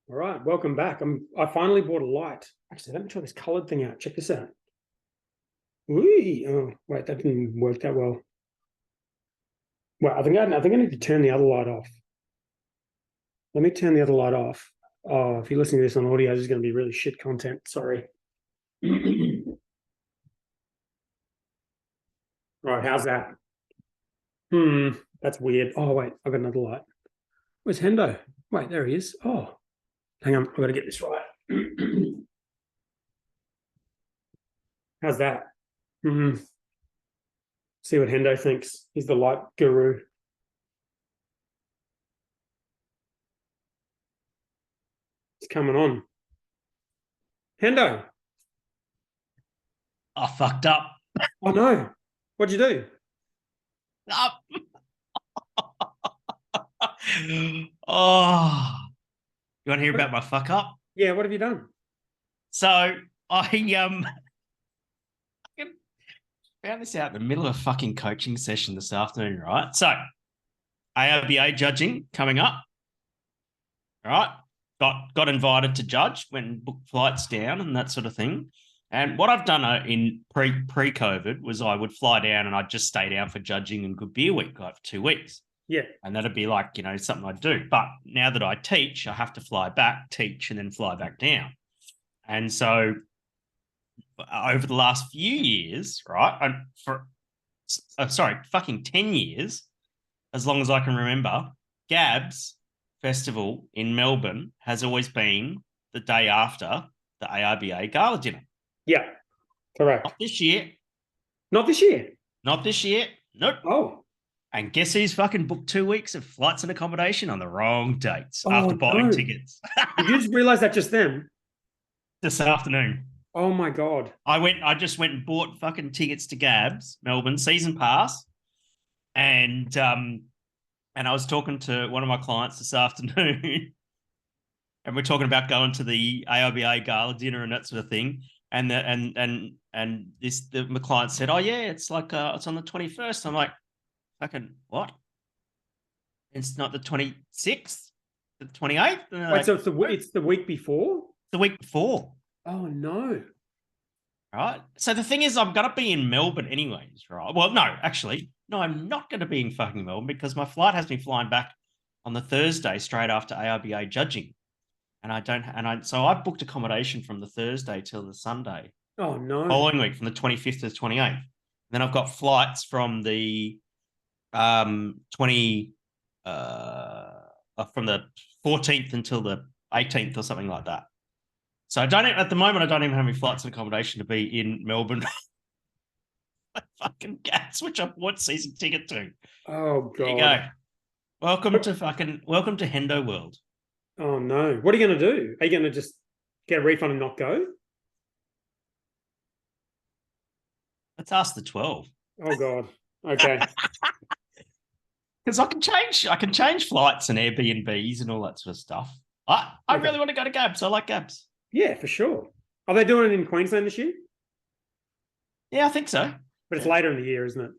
All right, welcome back. I finally bought a light. Actually, let me try this colored thing out. Check this out. Whee! Oh, wait, that didn't work that well. Well, I think I need to turn the other light off. Let me turn the other light off. Oh, if you're listening to this on audio, this is going to be really shit content. Sorry. Right, how's that? That's weird. Oh, wait, I've got another light. Where's Hendo? Wait, there he is. Oh, hang on, I've got to get this right. How's that? See what Hendo thinks. He's the light guru. It's coming on. Hendo. I fucked up. Oh no. What'd you do? Up. Oh, you want to hear about my fuck up? Yeah, what have you done? So I found this out in the middle of a fucking coaching session this afternoon, right? So ARBA judging coming up. All right. Got invited to judge, when booked flights down and that sort of thing. And what I've done in pre-COVID was I would fly down and I'd just stay down for judging and good beer week for 2 weeks. Yeah. And that'd be like, something I'd do. But now that I teach, I have to fly back, teach, and then fly back down. And so over the last few years, right, fucking 10 years, as long as I can remember, Gab's festival in Melbourne has always been the day after the ARBA gala dinner. Yeah, correct. Not this year. Not this year. Not this year. Nope. Oh. And guess who's fucking booked 2 weeks of flights and accommodation on the wrong dates after buying tickets? Did you just realize that just then? This afternoon. Oh my God. I just went and bought fucking tickets to Gab's Melbourne season pass. And I was talking to one of my clients this afternoon, and we're talking about going to the ARBA gala dinner and that sort of thing. And my client said, "Oh yeah, it's like it's on the 21st." I'm like, "Fucking what? It's not the 26th, the 28th." Wait, like, so it's the week before? The week before. Oh no. Right. So the thing is, I'm gonna be in Melbourne anyways, right? Well, no, actually, no, I'm not gonna be in fucking Melbourne because my flight has me flying back on the Thursday straight after ARBA judging. So I've booked accommodation from the Thursday till the Sunday. Oh no. Following week from the 25th to the 28th. Then I've got flights from the 20 from the 14th until the 18th or something like that. So at the moment, I don't even have any flights and accommodation to be in Melbourne. Fucking Gats, which I bought season ticket to. Oh God. There you go. Welcome to Hendo World. Oh no. What are you going to do? Are you going to just get a refund and not go? Let's ask the 12. Oh God. Okay. Because I can change flights and Airbnbs and all that sort of stuff. I really want to go to Gabs. I like Gabs. Yeah, for sure. Are they doing it in Queensland this year? Yeah, I think so. But it's later in the year, isn't it?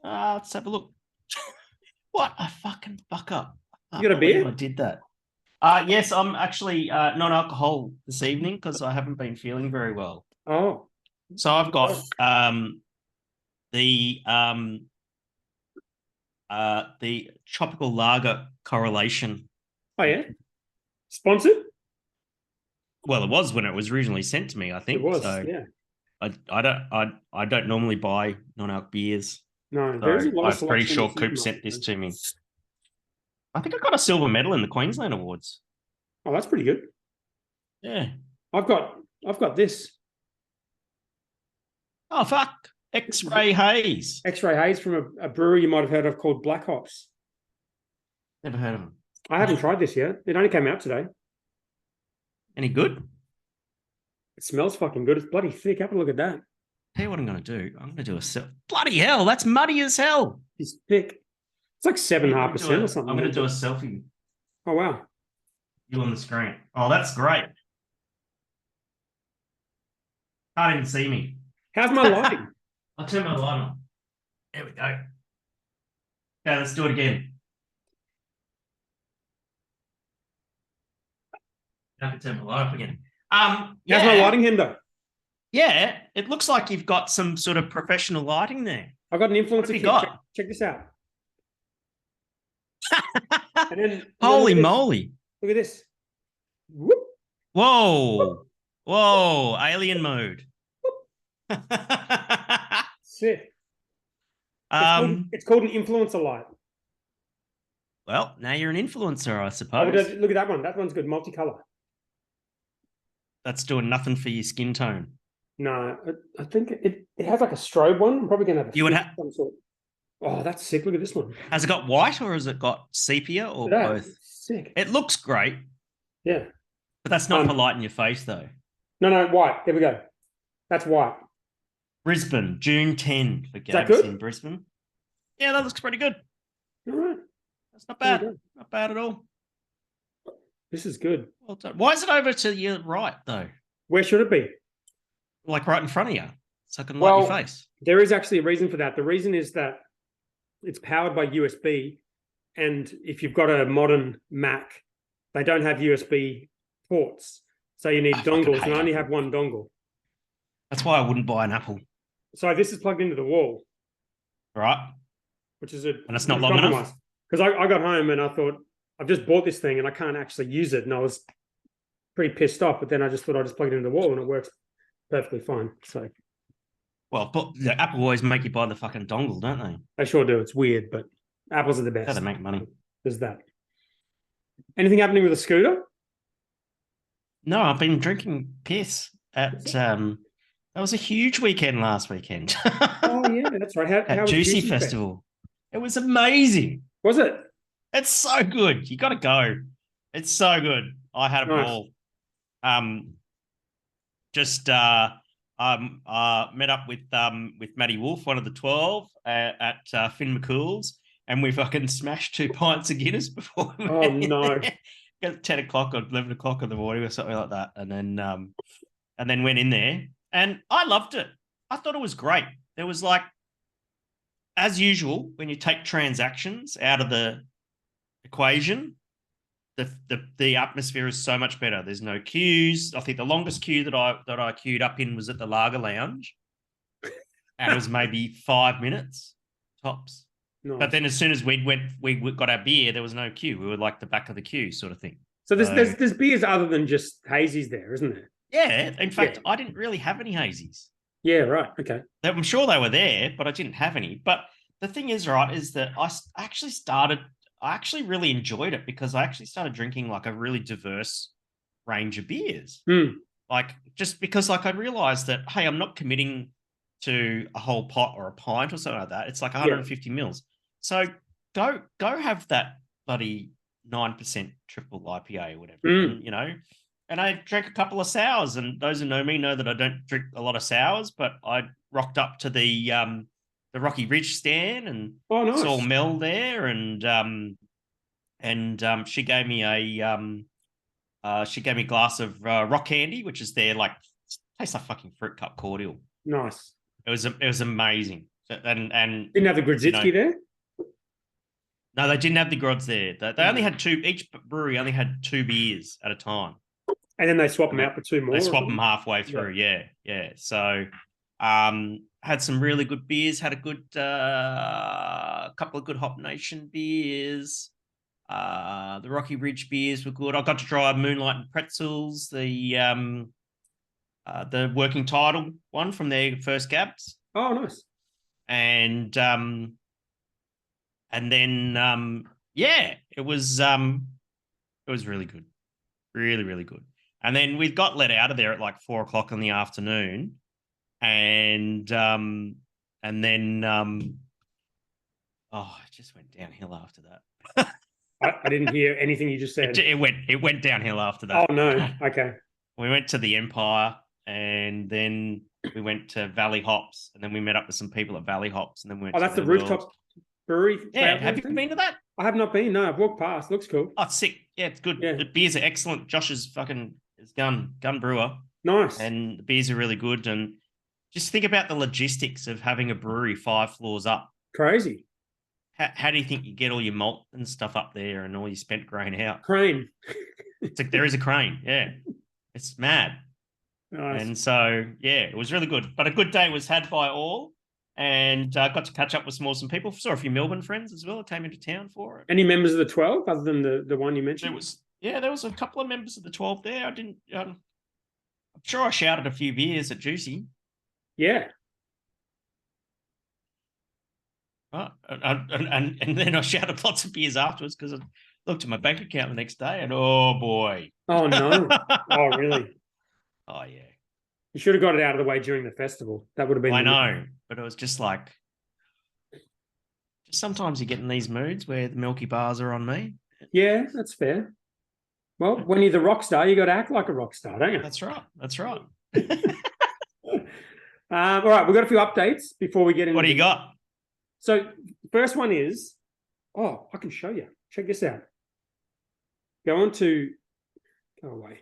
Let's have a look. What a fucking fuck up. You got a beer? I did that. Yes, I'm actually non-alcohol this evening because I haven't been feeling very well. Oh. So I've got the tropical lager correlation. Oh yeah. Sponsored? Well, it was when it was originally sent to me, I think. It was, so yeah. I don't normally buy non-alc beers. No, so there's a lot of I'm pretty sure Coop sent this to me. I think I got a silver medal in the Queensland Awards. Oh, that's pretty good. Yeah. I've got this. Oh fuck. X-Ray Haze. X-Ray Haze from a brewery you might have heard of called Black Hops. Never heard of them. I haven't tried this yet. It only came out today. Any good? It smells fucking good. It's bloody thick. Have a look at that. Tell you what I'm going to do. I'm going to do a self. Bloody hell, that's muddy as hell. It's thick. It's like 7.5% or something. I'm going to do a selfie. Oh, wow. You on the screen. Oh, that's great. Can't even see me. How's my lighting? I'll turn my light on. There we go. Okay, let's do it again. I can turn my light up again. How's my lighting, Hendo? Yeah, it looks like you've got some sort of professional lighting there. I've got an influencer What have you kit. got? Check this out. And then Holy moly. Look at this. Whoop. Whoa. Whoa. Alien mode. Sick. It's called an influencer light. Well, now you're an influencer, I suppose. Oh, look at that one. That one's good. Multicolor. That's doing nothing for your skin tone. No, I think it has like a strobe one. I'm probably going to have You would have some sort. Oh, that's sick. Look at this one. Has it got white or has it got sepia or both? Sick. It looks great. Yeah. But that's not for light in your face, though. No, white. There we go. That's white. Brisbane, June 10 for Gabs in Brisbane. Yeah, that looks pretty good. All right. That's not bad. Not bad at all. This is good. Well done. Why is it over to your right, though? Where should it be? Like right in front of you, so I can light your face. There is actually a reason for that. The reason is that it's powered by USB, and if you've got a modern Mac, they don't have USB ports, so you need dongles, and I only have one dongle. That's why I wouldn't buy an Apple. So this is plugged into the wall, right? Which is and it's not long enough. Because I got home and I thought I've just bought this thing and I can't actually use it, and I was pretty pissed off. But then I just thought I'd just plug it into the wall and it works perfectly fine. So. Well, but the Apple always make you buy the fucking dongle, don't they? They sure do. It's weird, but Apples are the best. How they make money. There's that. Anything happening with the scooter? No, I've been drinking piss at that was a huge weekend last weekend. Oh yeah, that's right. How was Juicy Festival. It was amazing. Was it? It's so good. You got to go. It's so good. I had a ball. Met up with Matty Wolf, one of the 12, at Finn McCool's, and we fucking smashed 2 pints of Guinness before we went no. At 10 o'clock or 11 o'clock in the morning or something like that. And then went in there and I loved it. I thought it was great. There was like, as usual, when you take transactions out of the equation, the atmosphere is so much better. There's no queues. I think the longest queue that I queued up in was at the Lager Lounge, and it was maybe 5 minutes tops. Nice. But then as soon as we got our beer, there was no queue. We were like the back of the queue sort of thing. So there's beers other than just hazies there, isn't there? Yeah. In fact, I didn't really have any hazies. Yeah, right. Okay. I'm sure they were there, but I didn't have any. But the thing is, right, is that I actually really enjoyed it because I actually started drinking like a really diverse range of beers. Like just because like I realized that, hey, I'm not committing to a whole pot or a pint or something like that. It's like 150 mils. So go have that bloody 9% triple IPA or whatever, and I drank a couple of sours, and those who know me know that I don't drink a lot of sours, but I rocked up to the Rocky Ridge stand and saw Mel there, and she gave me a glass of rock candy, which is their like tastes like fucking fruit cup cordial. Nice. It was amazing. And didn't have the Grodzitsky there? No, they didn't have the Grods there. They only had 2. Each brewery only had 2 beers at a time. And then they swap them out for 2 more. They swap them halfway through. Yeah. So, had some really good beers. Had a good couple of good Hop Nation beers. The Rocky Ridge beers were good. I got to try Moonlight and Pretzels, the working title one from their first Gabs. Oh, nice. And then it was really good. Really, really good. And then we got let out of there at like 4 o'clock in the afternoon. And then it just went downhill after that. I didn't hear anything you just said. It went downhill after that. Oh no. Okay. We went to the Empire, and then we went to Valley Hops, and then we met up with some people at Valley Hops, and then we went that's the rooftop brewery. Yeah, have you been to that? I have not been. No, I've walked past. Looks cool. Oh, it's sick. Yeah, it's good. Yeah. The beers are excellent. Josh is gun brewer. Nice. And the beers are really good. And just think about the logistics of having a brewery 5 floors up. Crazy. How do you think you get all your malt and stuff up there and all your spent grain out? Crane. It's like there is a crane. Yeah. It's mad. Nice. And so, yeah, it was really good. But a good day was had by all. And got to catch up with some awesome people. Saw a few Melbourne friends as well. Came into town for it. Any members of the 12 other than the one you mentioned? There was a couple of members of the 12 there. I didn't. I'm sure I shouted a few beers at Juicy. Yeah. And then I shouted lots of beers afterwards because I looked at my bank account the next day and oh boy. Oh no. Oh really? Oh yeah. You should have got it out of the way during the festival. That would have been. I know, but it was just like. Sometimes you get in these moods where the milky bars are on me. Yeah, that's fair. Well, when you're the rock star, you got to act like a rock star, don't you? That's right. That's right. All right, we've got a few updates before we get into. What do you got? So, first one is, I can show you. Check this out. Go away.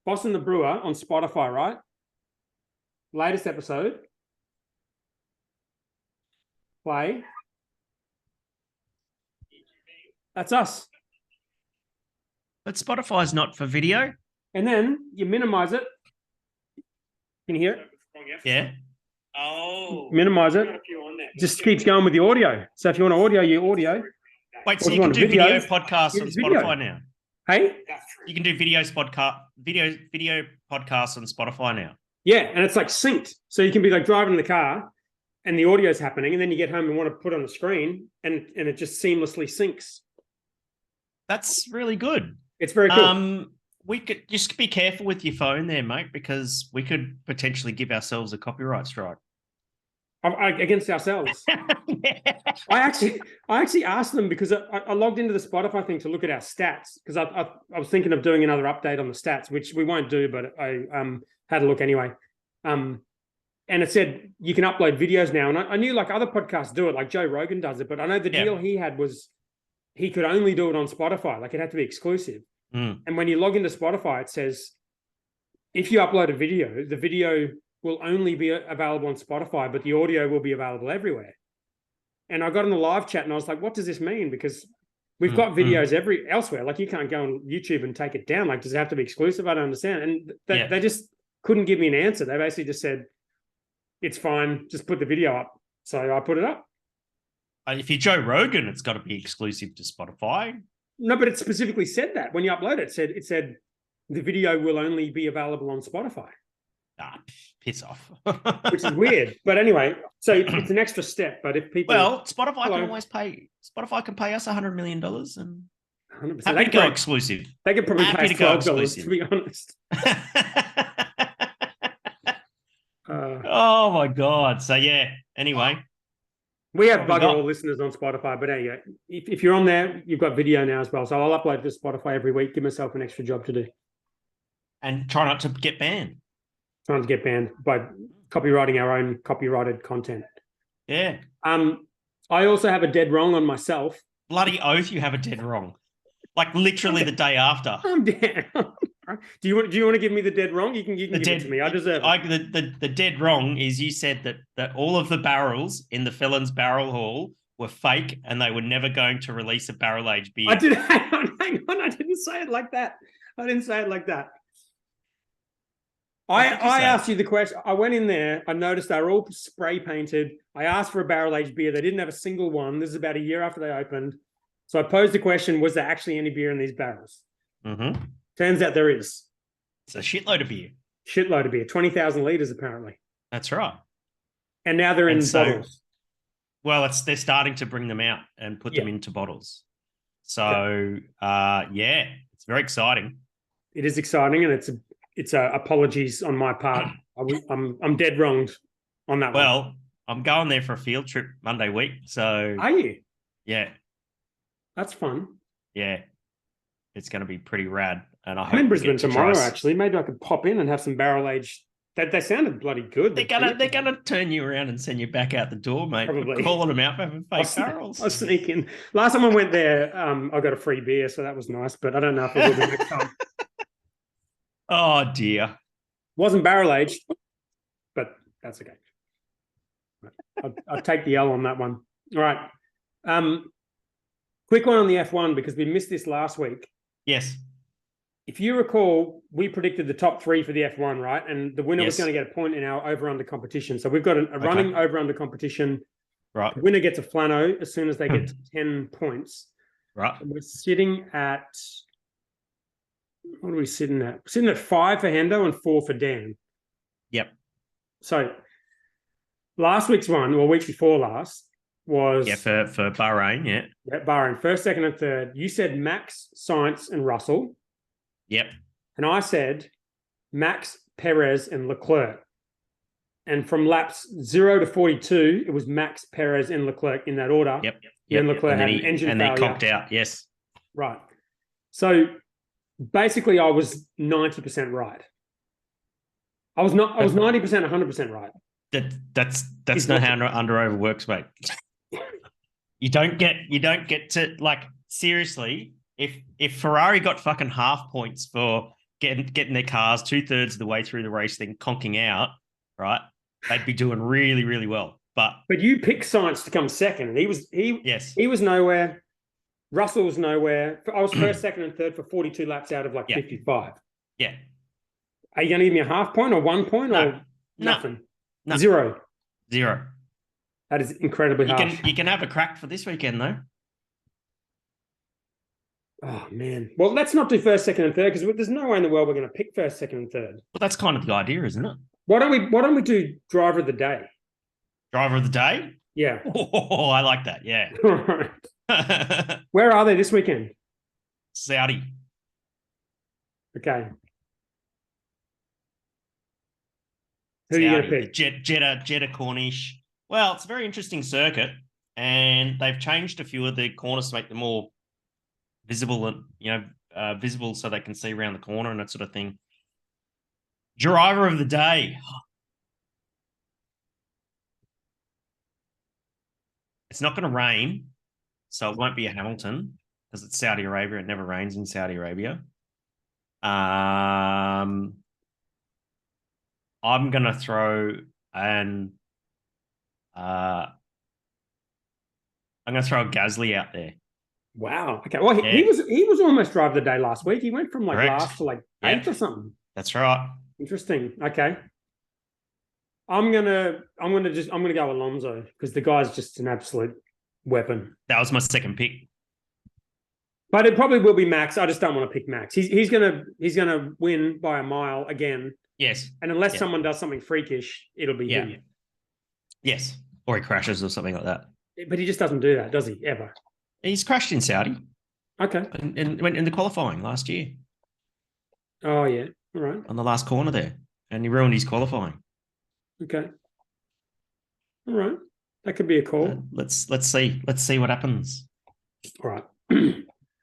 Boss and the Brewer on Spotify, right? Latest episode. Play. That's us. But Spotify's not for video. And then you minimize it. Can you hear it? Yeah. Oh. Minimize it. Just keeps going with the audio. So if you want audio, you audio. Wait, so you can do video podcasts on Spotify now? Hey? You can do video podcasts on Spotify now. Yeah, and it's like synced. So you can be like driving in the car and the audio is happening, and then you get home and want to put it on the screen, and it just seamlessly syncs. That's really good. It's very cool. We could just be careful with your phone there, mate, because we could potentially give ourselves a copyright strike. Against ourselves. Yeah. I actually asked them because I logged into the Spotify thing to look at our stats because I was thinking of doing another update on the stats, which we won't do, but I had a look anyway. And it said you can upload videos now, and I knew like other podcasts do it, like Joe Rogan does it, but I know the deal he had was he could only do it on Spotify, like it had to be exclusive. And when you log into Spotify, it says if you upload a video, the video will only be available on Spotify, but the audio will be available everywhere. And I got in the live chat and I was like, what does this mean? Because we've got videos elsewhere. Like you can't go on YouTube and take it down. Like, does it have to be exclusive? I don't understand. And they just couldn't give me an answer. They basically just said, it's fine. Just put the video up. So I put it up. If you're Joe Rogan, it's got to be exclusive to Spotify. No, but it specifically said that when you upload it, it said the video will only be available on Spotify. Ah, piss off. Which is weird. But anyway, so it's an extra step. But if people... Well, Spotify can always pay... Spotify can pay us $100 million and 100%. happy to go exclusive. They could probably pay $12, to be honest. Oh, my God. So, yeah. Anyway. We have bugger all listeners on Spotify. But anyway, if you're on there, you've got video now as well. So I'll upload to Spotify every week. Give myself an extra job to do. And try not to get banned. Trying to get banned by copywriting our own copyrighted content. Yeah. I also have a dead wrong on myself. Bloody oath, you have a dead wrong. Like literally the day after. I'm dead. Do you want to give me the dead wrong? You can give it to me. I deserve it. The dead wrong is you said that all of the barrels in the Felons barrel hall were fake and they were never going to release a barrel aged beer. I did. Hang on. I didn't say it like that. I asked you the question. I went in there. I noticed they were all spray painted. I asked for a barrel aged beer. They didn't have a single one. This is about a year after they opened. So I posed the question, was there actually any beer in these barrels? Mm-hmm. Turns out there is. It's a shitload of beer. 20,000 litres apparently. That's right. And now they're in bottles. Well, they're starting to bring them out and put them into bottles. So, it's very exciting. It is exciting, and it's apologies on my part. I'm dead wronged on that one. Well, I'm going there for a field trip Monday week. So are you? Yeah. That's fun. Yeah. It's going to be pretty rad. And I'm in Brisbane tomorrow, actually. Maybe I could pop in and have some barrel aged. They sounded bloody good. They're gonna turn you around and send you back out the door, mate. Probably. Calling them out for having fake barrels. I'll sneak in. Last time I went there, I got a free beer, so that was nice. But I don't know if it will be next time. Oh dear. Wasn't barrel aged, but that's okay. I'll take the L on that one. All right. Quick one on the F1 because we missed this last week. Yes. If you recall, we predicted the top 3 for the F1, right? And the winner was going to get a point in our over-under competition. So we've got a running over-under competition. Right. The winner gets a flano as soon as they get to 10 points. Right. And we're sitting at, what are we sitting at? We're sitting at 5 for Hendo and 4 for Dan. Yep. So last week's one, or week before last, was... Yeah, for Bahrain, yeah. Yeah, Bahrain. First, second, and third. You said Max, Sainz, and Russell. Yep. And I said Max, Perez, and Leclerc. And from laps 0 to 42, it was Max, Perez, and Leclerc in that order. Yep. Then Leclerc had an engine failure. And he conked out, yes. Right. So basically, I was 90% right. I was 90%, 100% right. That's not how under over works, mate. You don't get to, like, seriously. If Ferrari got fucking half points for getting their cars 2/3 of the way through the race, then conking out, right? They'd be doing really, really well. But you picked Sainz to come second. He was nowhere. Russell was nowhere. I was first, second, and third for 42 laps out of 55. Yeah. Are you going to give me a half point or 1 point or nothing? No. Zero. That is incredibly harsh. You can have a crack for this weekend though. Oh, man. Well, let's not do first, second, and third because there's no way in the world we're going to pick first, second, and third. Well, that's kind of the idea, isn't it? Why don't we do driver of the day? Driver of the day? Yeah. Oh, I like that. Yeah. All right. Where are they this weekend? Saudi. Okay. Who are you going to pick? Jeddah Corniche. Well, it's a very interesting circuit, and they've changed a few of the corners to make them more visible and visible so they can see around the corner and that sort of thing. Driver of the day. It's not going to rain, so it won't be a Hamilton because it's Saudi Arabia. It never rains in Saudi Arabia. I'm going to throw I'm going to throw a Gasly out there. Wow. Okay. Well, he was almost driver of the day last week. He went from last to 8th or something. That's right. Interesting. Okay. I'm gonna go Alonso because the guy's just an absolute weapon. That was my second pick. But it probably will be Max. I just don't want to pick Max. He's gonna win by a mile again. Yes. And unless someone does something freakish, it'll be him. Yes. Or he crashes or something like that. But he just doesn't do that, does he? Ever? He's crashed in Saudi. Okay. And went in the qualifying last year. Oh, yeah. All right. On the last corner there. And he ruined his qualifying. Okay. All right. That could be a call. Let's see. Let's see what happens. All right.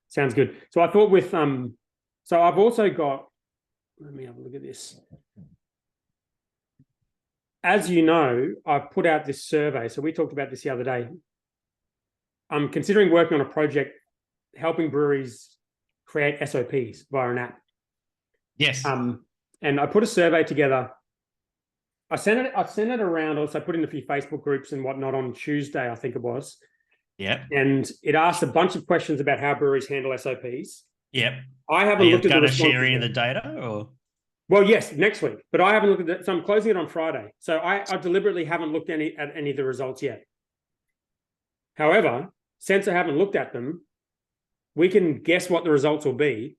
Sounds good. So I thought with so I've also got, let me have a look at this. As you know, I've put out this survey. So we talked about this the other day. I'm considering working on a project helping breweries create SOPs via an app. Yes. And I put a survey together. I sent it around. Also, I put in a few Facebook groups and whatnot on Tuesday, I think it was. Yeah. And it asked a bunch of questions about how breweries handle SOPs. Yep. I haven't looked at the responses. Are you going to share any of the data or? Well, yes, next week. But I haven't looked at it. So I'm closing it on Friday. So I deliberately haven't looked at any of the results yet. However, since I haven't looked at them, we can guess what the results will be,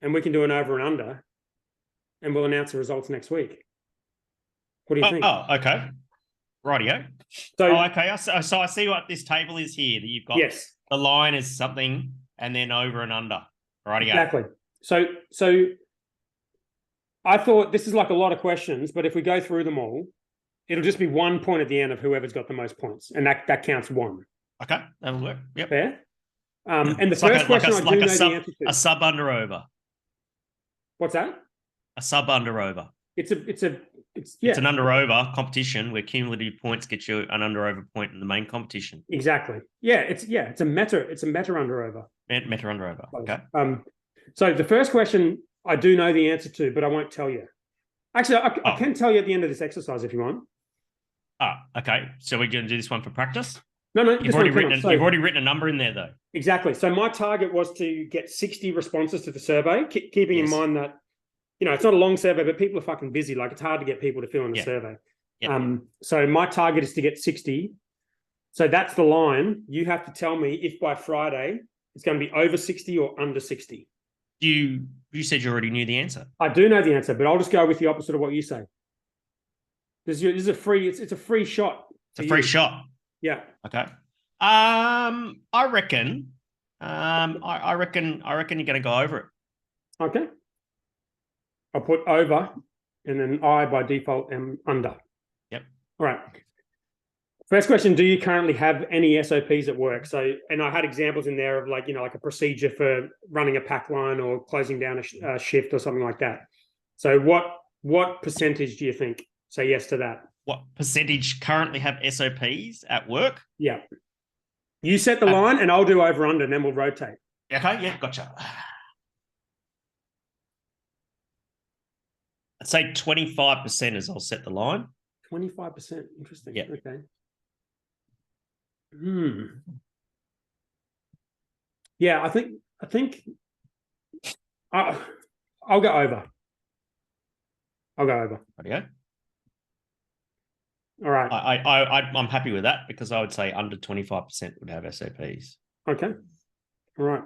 and we can do an over and under, and we'll announce the results next week. What do you think? Oh, okay. Rightio. So, okay. So I see what this table is here that you've got. Yes. The line is something, and then over and under. Rightio. Exactly. So I thought this is like a lot of questions, but if we go through them all, it'll just be 1 point at the end of whoever's got the most points, and that counts one. Okay, that'll work. Yep. Fair. And the first question I do know the answer to. A sub under over. What's that? A sub under over. It's an under over competition where cumulative points get you an under over point in the main competition. Exactly. Yeah, it's a meta under over. Meta under over. Okay. So the first question I do know the answer to, but I won't tell you. Actually, I can tell you at the end of this exercise if you want. Okay. So we're going to do this one for practice? No, You've this already one counts. you've already written a number in there though. Exactly. So my target was to get 60 responses to the survey, keeping in mind that, it's not a long survey, but people are fucking busy. Like, it's hard to get people to fill in the survey. So my target is to get 60. So that's the line. You have to tell me if by Friday it's going to be over 60 or under 60. You said you already knew the answer. I do know the answer, but I'll just go with the opposite of what you say. This is a free. It's a free shot. It's a free shot. Yeah. Okay. I reckon. I reckon you're going to go over it. Okay. I'll put over, and then I by default am under. Yep. All right. First question: do you currently have any SOPs at work? So, and I had examples in there of like a procedure for running a pack line or closing down a shift or something like that. So, what percentage do you think say yes to that? What percentage currently have SOPs at work? Yeah. You set the line, and I'll do over under, and then we'll rotate. Okay. Yeah. Gotcha. I'd say 25% as I'll set the line. 25%. Interesting. Yeah. Okay. Yeah, I think I'll go over. I'll go over. Rightio. All right. I'm happy with that because I would say under 25% would have SOPs. Okay. All right.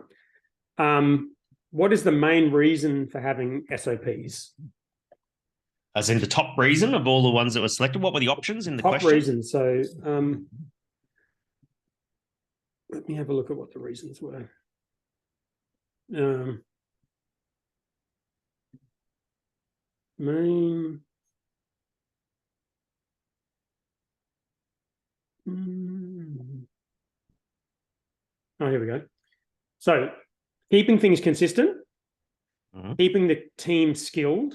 What is the main reason for having SOPs? As in the top reason of all the ones that were selected? What were the options in the top question? Reason. So let me have a look at what the reasons were. Main. Oh, here we go. So keeping things consistent, keeping the team skilled,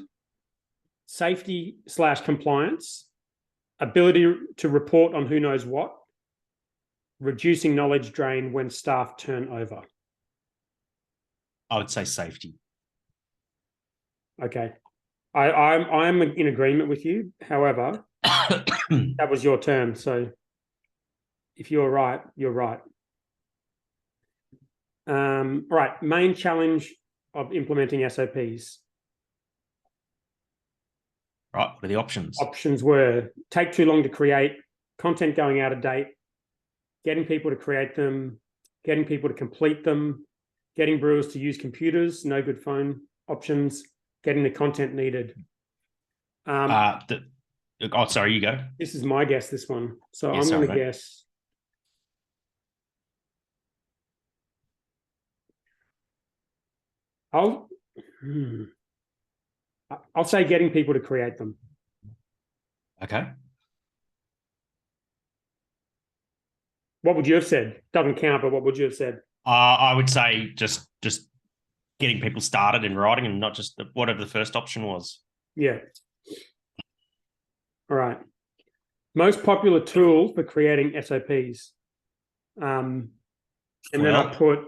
safety/compliance, ability to report on who knows what, reducing knowledge drain when staff turn over. I would say safety. Okay. I'm in agreement with you. However, that was your term. So if you're right, you're right. All right. Main challenge of implementing SOPs. Right. What are the options? Options were take too long to create, content going out of date, getting people to create them, getting people to complete them, getting brewers to use computers, no good phone options, getting the content needed. Sorry, you go. This is my guess, this one. So Yeah, I'm going to guess. I'll say getting people to create them. Okay. What would you have said? Doesn't count, but what would you have said? I would say just getting people started in writing and not just whatever the first option was. Yeah. All right. Most popular tool for creating SOPs. And then I put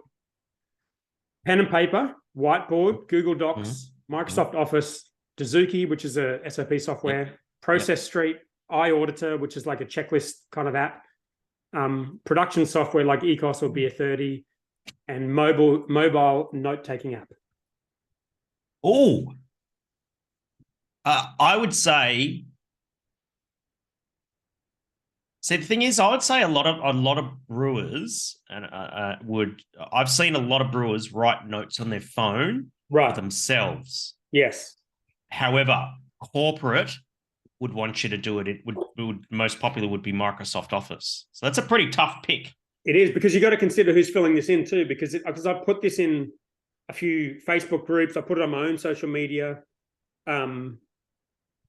pen and paper, whiteboard, Google Docs, Microsoft Office, Dozuki, which is a SOP software, Process Street, iAuditor, which is like a checklist kind of app, production software like Ecos or Beer 30, and mobile note-taking app. Oh, I would say. See, the thing is, I would say a lot of brewers and I've seen a lot of brewers write notes on their phone for themselves. Yes. However, corporate would want you to do it. It would most popular would be Microsoft Office. So that's a pretty tough pick. It is, because you got to consider who's filling this in too, because I put this in a few Facebook groups. I put it on my own social media. I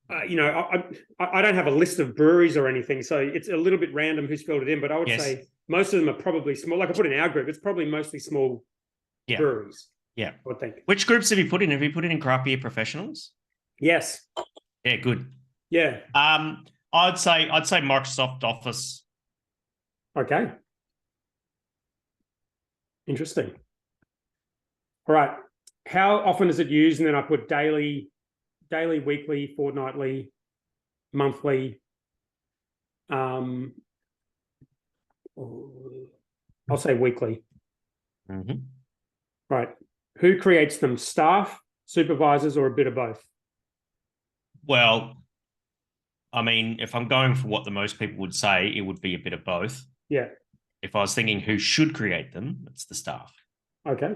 don't have a list of breweries or anything, so it's a little bit random who's filled it in, but I would say most of them are probably small. Like I put in our group, it's probably mostly small breweries. Yeah. I would think. Which groups have you put in? Have you put in craft beer professionals? Yes. Yeah, good. Yeah. I'd say Microsoft Office. Okay. Interesting. All right. How often is it used? And then I put daily, weekly, fortnightly, monthly. I'll say weekly. Mm-hmm. Right. Who creates them? Staff, supervisors, or a bit of both? Well, I mean, if I'm going for what the most people would say, it would be a bit of both. Yeah. If I was thinking who should create them, it's the staff. Okay.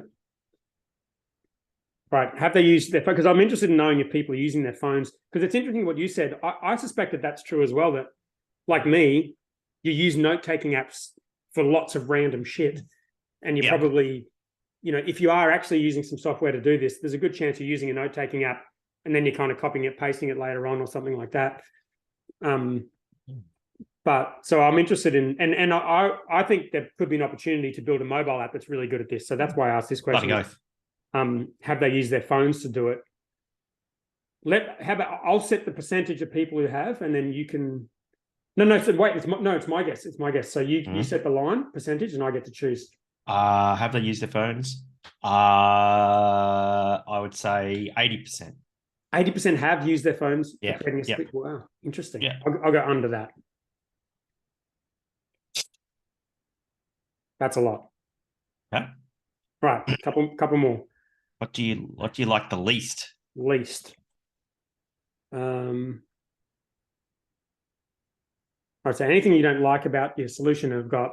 Right. Have they used their phone? Because I'm interested in knowing if people are using their phones. Because it's interesting what you said. I suspect that that's true as well. That, like me, you use note-taking apps for lots of random shit. And you probably, if you are actually using some software to do this, there's a good chance you're using a note-taking app and then you're kind of copying it, pasting it later on or something like that. But so I'm interested in, and I think there could be an opportunity to build a mobile app that's really good at this. So that's why I asked this question. Have they used their phones to do it? I'll set the percentage of people who have, and then you can. No. So wait, it's my guess. It's my guess. So you set the line percentage, and I get to choose. Have they used their phones? I would say 80%. 80% have used their phones. Yeah. Wow, interesting. Yeah. I'll go under that. That's a lot. Okay. Right, couple more. What do you like the least? Least. All right, so anything you don't like about your solution, I've got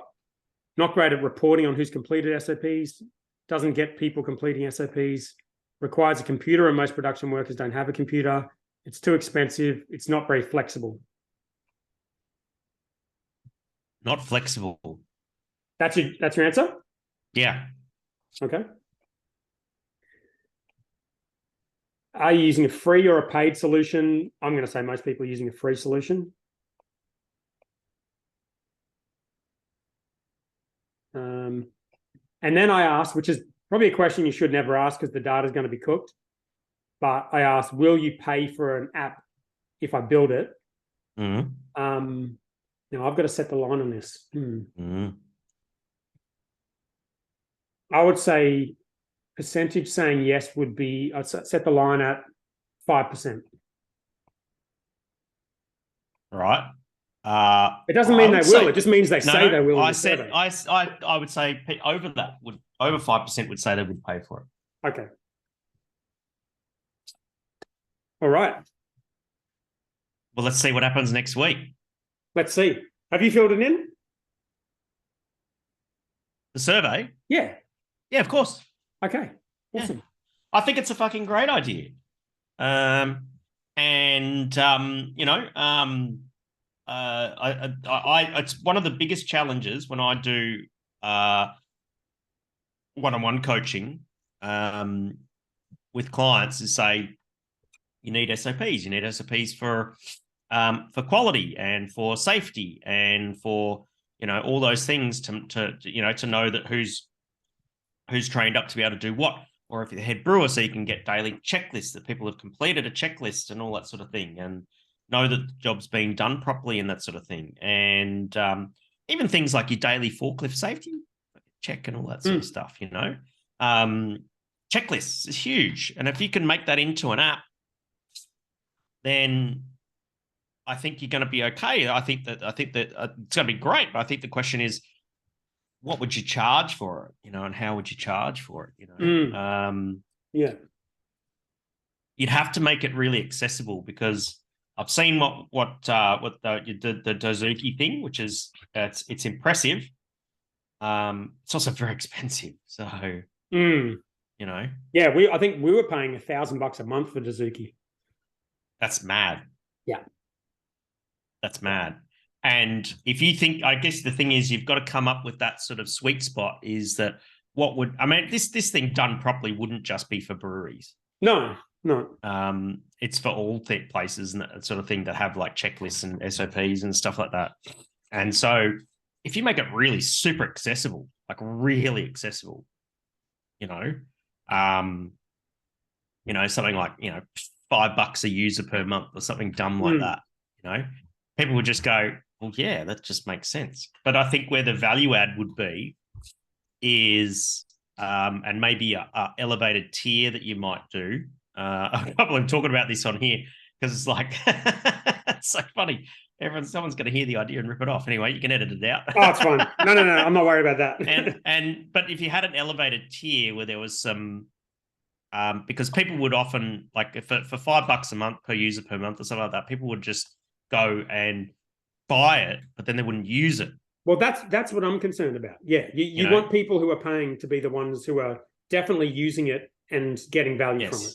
not great at reporting on who's completed SOPs, doesn't get people completing SOPs, requires a computer, and most production workers don't have a computer. It's too expensive. It's not very flexible. Not flexible. That's your answer? Yeah. Okay. Are you using a free or a paid solution? I'm going to say most people are using a free solution. And then I asked, which is probably a question you should never ask because the data is going to be cooked. But I asked, will you pay for an app if I build it? Mm-hmm. Now I've got to set the line on this. Mm-hmm. I would say percentage saying yes would be, I'd set the line at 5%. Right. It doesn't mean they will. It just means they say they will. I said I would say over 5% would say they would pay for it. Okay. All right. Well, let's see what happens next week. Let's see. Have you filled it in? The survey? Yeah. Yeah, of course. Okay. Awesome. Yeah. I think it's a fucking great idea. It's one of the biggest challenges when I do one-on-one coaching with clients is say you need SOPs. You need SOPs for quality and for safety and for all those things to know that who's trained up to be able to do what. Or if you're the head brewer, so you can get daily checklists that people have completed a checklist and all that sort of thing, and know that the job's being done properly and that sort of thing. And even things like your daily forklift safety check and all that sort of stuff, checklists is huge. And if you can make that into an app, then I think you're going to be okay. I think that it's going to be great. But I think the question is, what would you charge for it, and how would you charge for it, Yeah. You'd have to make it really accessible because I've seen what the Dozuki thing, which is it's impressive. It's also very expensive. So, Yeah, I think we were paying $1,000 a month for Dozuki. That's mad. Yeah. That's mad. And if you think, I guess the thing is, you've got to come up with that sort of sweet spot is that this thing done properly wouldn't just be for breweries. No. It's for all places and that sort of thing that have like checklists and SOPs and stuff like that. And so if you make it really super accessible, like really accessible, something like, $5 a user per month or something dumb like that, people would just go, well, yeah, that just makes sense. But I think where the value add would be is, and maybe a elevated tier that you might do. I'm talking about this on here because it's like, it's so funny. someone's going to hear the idea and rip it off. Anyway, you can edit it out. Oh, it's fine. No, I'm not worried about that. But if you had an elevated tier where there was some, because people would often like if for $5 a month per user per month or something like that, people would just go and buy it, but then they wouldn't use it. Well, that's what I'm concerned about. Yeah, you want people who are paying to be the ones who are definitely using it and getting value from it.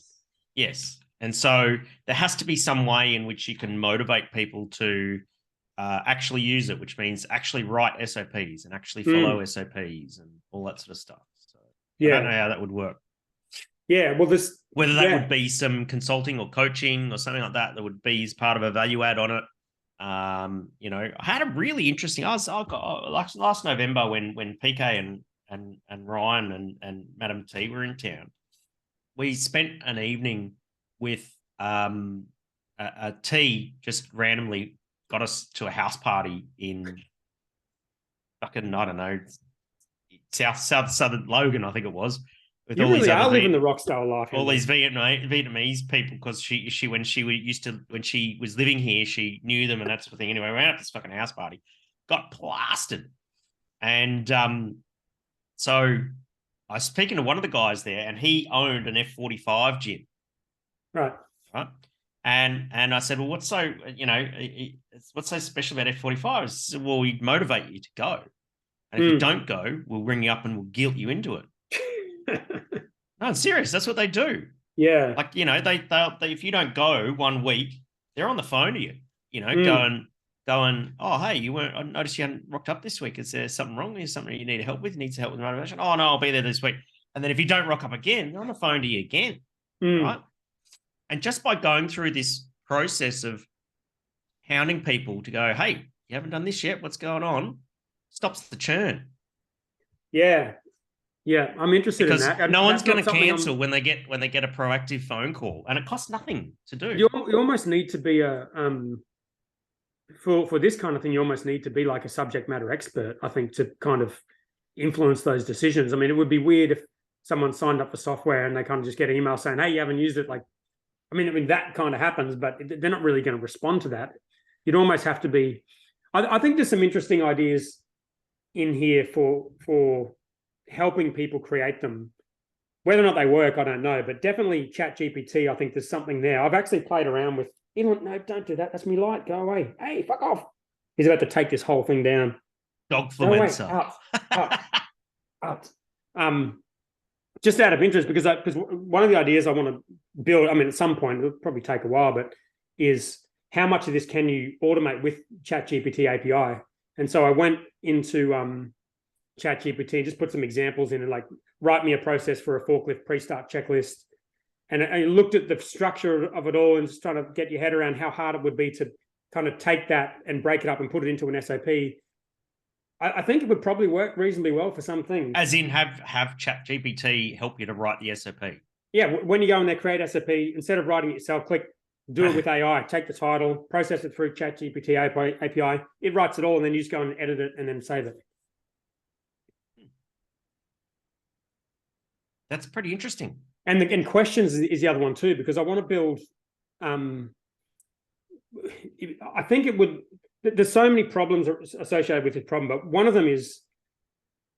Yes. And so there has to be some way in which you can motivate people to actually use it, which means actually write SOPs and actually follow SOPs and all that sort of stuff. So I don't know how that would work. Yeah, well, whether that would be some consulting or coaching or something like that would be as part of a value add on it. I had a really interesting. I got last November when PK and Ryan and Madam T were in town. We spent an evening with a T just randomly got us to a house party in fucking, I don't know, southern Logan, I think it was. With you all really are living the rock star life. All these Vietnamese people, because she when she was living here, she knew them and that sort of thing. Anyway, we went out to this fucking house party, got plastered, and so I was speaking to one of the guys there, and he owned an F45 gym, right, and I said, well, what's so special about F45? Said, well, we'd motivate you to go, and if you don't go, we'll ring you up and we'll guilt you into it. No, I'm serious. That's what they do. Yeah. Like, they if you don't go 1 week, they're on the phone to you, going, oh, hey, I noticed you hadn't rocked up this week. Is there something wrong? Is something you need help with? Needs help with motivation? Oh, no, I'll be there this week. And then if you don't rock up again, they're on the phone to you again. Right. And just by going through this process of hounding people to go, hey, you haven't done this yet. What's going on? Stops the churn. Yeah. Yeah, I'm interested in that. No one's going to cancel when they get a proactive phone call, and it costs nothing to do. You almost need to be for this kind of thing. You almost need to be like a subject matter expert, I think, to kind of influence those decisions. I mean, it would be weird if someone signed up for software and they kind of just get an email saying, "Hey, you haven't used it." Like, I mean that kind of happens, but they're not really going to respond to that. You'd almost have to be. I think there's some interesting ideas in here for helping people create them. Whether or not they work, I don't know, but definitely ChatGPT, I think there's something there. I've actually played around with, no, don't do that. That's me light. Go away. Hey, fuck off. He's about to take this whole thing down. Dog fluencer. Out. Just out of interest, because one of the ideas I want to build, I mean, at some point, it'll probably take a while, but is how much of this can you automate with ChatGPT API? And so I went into ChatGPT and just put some examples in and like write me a process for a forklift pre-start checklist. And I looked at the structure of it all and just trying to get your head around how hard it would be to kind of take that and break it up and put it into an SOP. I think it would probably work reasonably well for some things. As in have ChatGPT help you to write the SOP. Yeah, when you go in there, create SOP, instead of writing it yourself, click do it with AI, take the title, process it through ChatGPT API. It writes it all, and then you just go and edit it and then save it. That's pretty interesting. And questions is the other one too, because I want to build. I think it would. There's so many problems associated with this problem, but one of them is,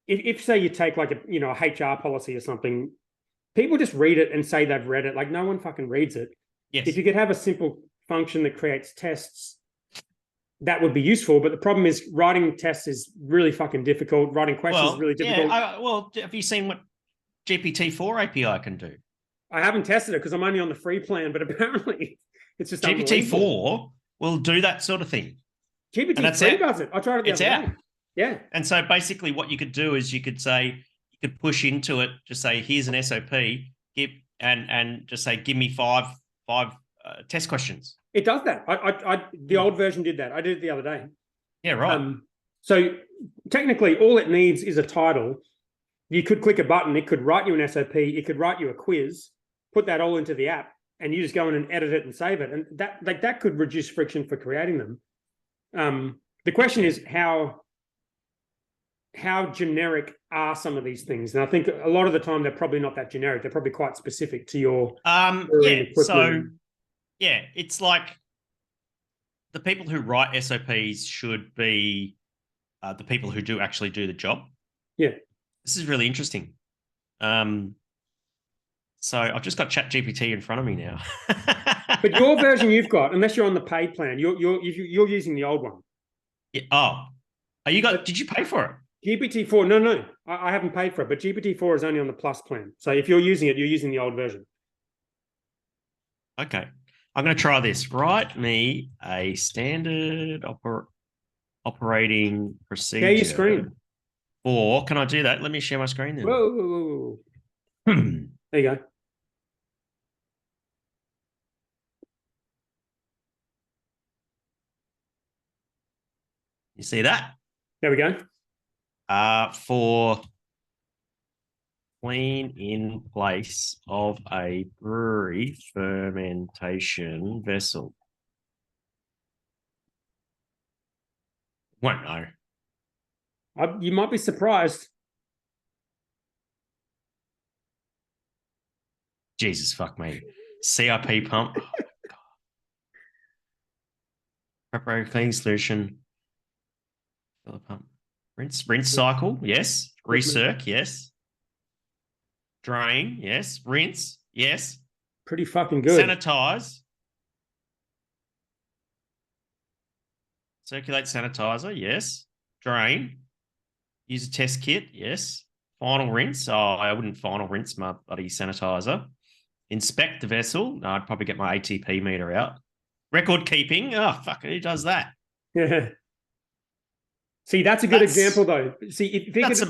if say you take like a HR policy or something, people just read it and say they've read it. Like no one fucking reads it. Yes. If you could have a simple function that creates tests, that would be useful. But the problem is writing tests is really fucking difficult. Writing questions is really difficult. Yeah, have you seen what GPT-4 API can do? I haven't tested it because I'm only on the free plan, but apparently it's just GPT-4 will do that sort of thing. GPT-3 does it. I tried it the other day. Yeah. And so basically what you could do is you could push into it, just say, here's an SOP, and just say, give me five test questions. It does that. The old version did that. I did it the other day. Yeah, right. So technically all it needs is a title. You could click a button. It could write you an SOP. It could write you a quiz, put that all into the app, and you just go in and edit it and save it. And that could reduce friction for creating them. The question is how generic are some of these things? And I think a lot of the time they're probably not that generic. They're probably quite specific to your it's like the people who write SOPs should be the people who do actually do the job. Yeah. This is really interesting. So I've just got ChatGPT in front of me now. But your version you've got, unless you're on the paid plan, you're using the old one. Yeah. Oh, did you pay for it? GPT-4, no, I haven't paid for it, but GPT-4 is only on the Plus plan. So if you're using it, you're using the old version. Okay. I'm going to try this. Write me a standard operating procedure. Share your screen. Or can I do that? Let me share my screen then. Whoa. There you go. You see that? There we go. For clean in place of a brewery fermentation vessel. Won't know. You might be surprised. Jesus fuck me. CRP pump. Oh, preparatory cleaning solution. Fill the pump. Rinse cycle, yes. Recirc, yes. Drain, yes. Rinse, yes. Pretty fucking good. Sanitize. Circulate sanitizer, yes. Drain. Use a test kit, yes. Final rinse. Oh, I wouldn't final rinse my bloody sanitizer. Inspect the vessel. No, I'd probably get my ATP meter out. Record keeping. Oh, fuck, who does that? Yeah. See, that's a good example, though. See, that's a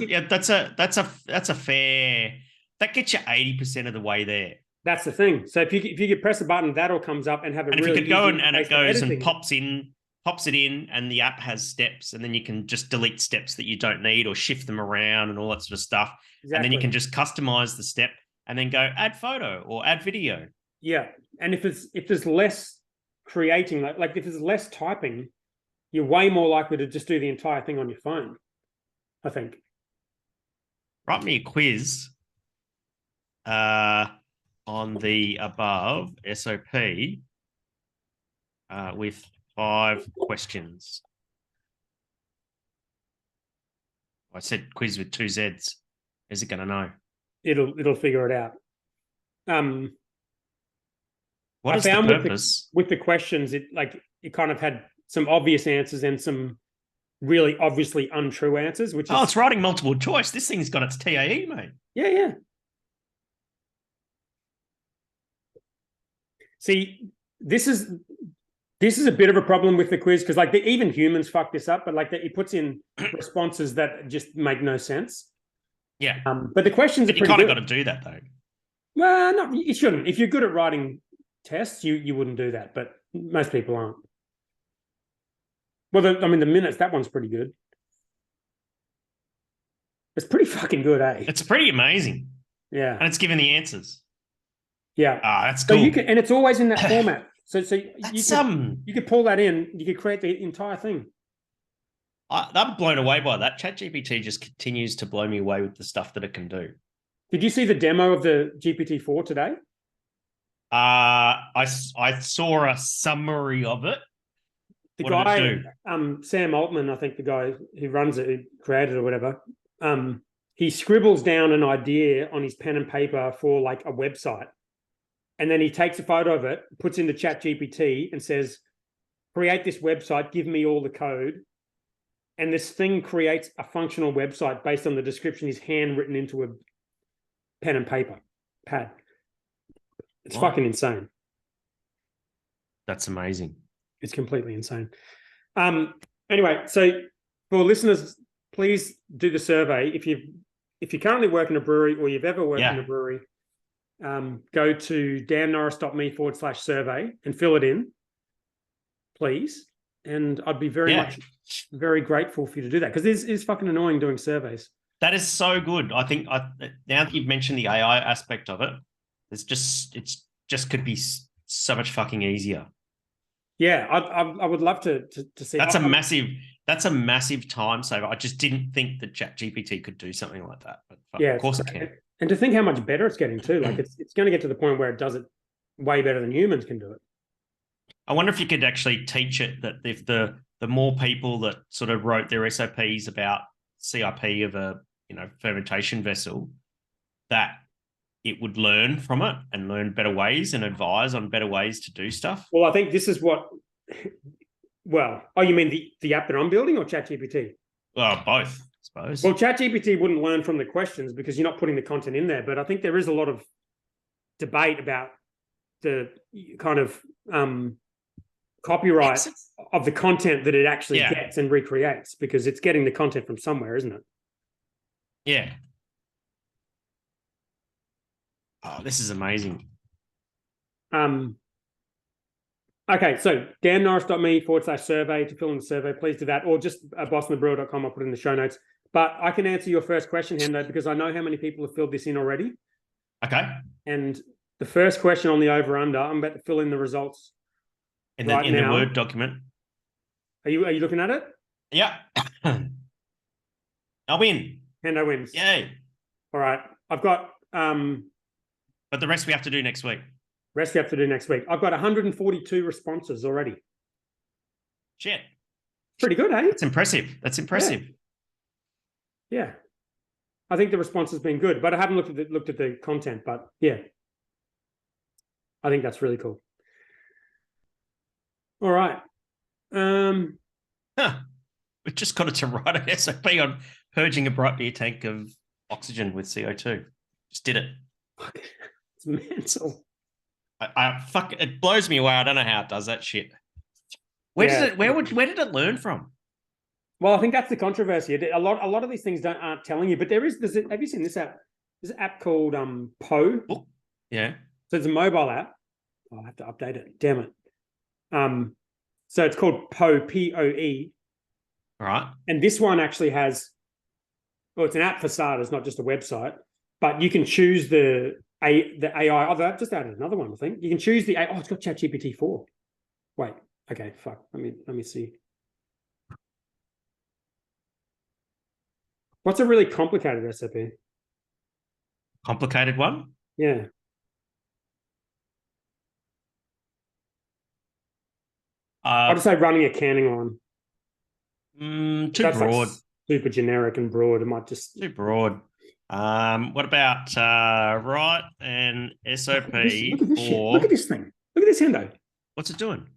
fair. That gets you 80% of the way there. That's the thing. So if you could press a button, that all comes up and have a and really. If you could go and it goes and pops it in, and the app has steps, and then you can just delete steps that you don't need or shift them around and all that sort of stuff. Exactly. And then you can just customize the step and then go add photo or add video. Yeah, and if there's less creating, like if there's less typing, you're way more likely to just do the entire thing on your phone, I think. Write me a quiz on the above SOP with 5 questions. I said quiz with 2 Z's. Is it going to know? It'll figure it out. What is the purpose? With the questions, it kind of had some obvious answers and some really obviously untrue answers. It's writing multiple choice. This thing's got its TAE, mate. Yeah. See, this is a bit of a problem with the quiz because even humans fuck this up, but it puts in responses that just make no sense. Yeah. But the questions are pretty good. You kind of got to do that though. Well, no, you shouldn't. If you're good at writing tests, you wouldn't do that, but most people aren't. Well, the minutes, that one's pretty good. It's pretty fucking good, eh? It's pretty amazing. Yeah. And it's giving the answers. Yeah. That's cool. So and it's always in that format. So you could pull that in, you could create the entire thing. I'm blown away by that. ChatGPT just continues to blow me away with the stuff that it can do. Did you see the demo of the GPT-4 today? I saw a summary of it. The guy, Sam Altman, I think the guy who runs it, who created it or whatever, he scribbles down an idea on his pen and paper for a website. And then he takes a photo of it, puts into ChatGPT and says, create this website, give me all the code. And this thing creates a functional website based on the description he's handwritten into a pen and paper pad. It's fucking insane. That's amazing. It's completely insane. Anyway, so for listeners, please do the survey. If you currently work in a brewery or you've ever worked in a brewery, go to dannorris.me/survey and fill it in, please. And I'd be very grateful for you to do that because it's fucking annoying doing surveys. That is so good. I think now that you've mentioned the AI aspect of it, it's just could be so much fucking easier. Yeah, I would love to see. That's a massive time saver. I just didn't think that ChatGPT could do something like that. But of course it can. And to think how much better it's getting too. It's going to get to the point where it does it way better than humans can do it. I wonder if you could actually teach it that if the more people that sort of wrote their SOPs about CIP of a fermentation vessel, that it would learn from it and learn better ways and advise on better ways to do stuff. Well, I think this is what. Well, you mean the app that I'm building or ChatGPT? Well, both, I suppose. Well, ChatGPT wouldn't learn from the questions because you're not putting the content in there. But I think there is a lot of debate about the kind of copyright of the content that it actually gets and recreates, because it's getting the content from somewhere, isn't it? Yeah. Oh, this is amazing. Okay, so dannorris.me/survey to fill in the survey. Please do that, or just bossmanbrewer.com. I'll put it in the show notes. But I can answer your first question, Hendo, because I know how many people have filled this in already. Okay. And the first question on the over/under, I'm about to fill in the results in the Word document. Are you looking at it? Yeah. I'll win. Hendo wins. Yay. All right. I've got but the rest we have to do next week. Rest you have to do next week. I've got 142 responses already. Shit. Pretty good, hey? That's impressive. That's impressive. Yeah. I think the response has been good, but I haven't looked at the content, but yeah. I think that's really cool. All right. We've just got it to write an SOP on purging a bright beer tank of oxygen with CO2. Just did it. It's mental. It blows me away. I don't know how it does that shit. Where did it learn from? Well, I think that's the controversy. A lot of these things aren't telling you, but have you seen this app? There's an app called Poe. Oh, yeah. So it's a mobile app. I'll have to update it. Damn it. So it's called Poe, Poe. All right. And this one actually has, well, it's an app for starters, not just a website, but you can choose the AI. Oh, I've just added another one, I think. You can choose the AI. Oh, it's got ChatGPT 4. Wait. Okay, fuck. Let me see. What's a really complicated recipe? Complicated one? Yeah. I'll just say running a canning line. Too broad. Like super generic and broad. It might just... Too broad. What about write an SOP look at this shit. Look at this thing. Look at this, Hendo. What's it doing?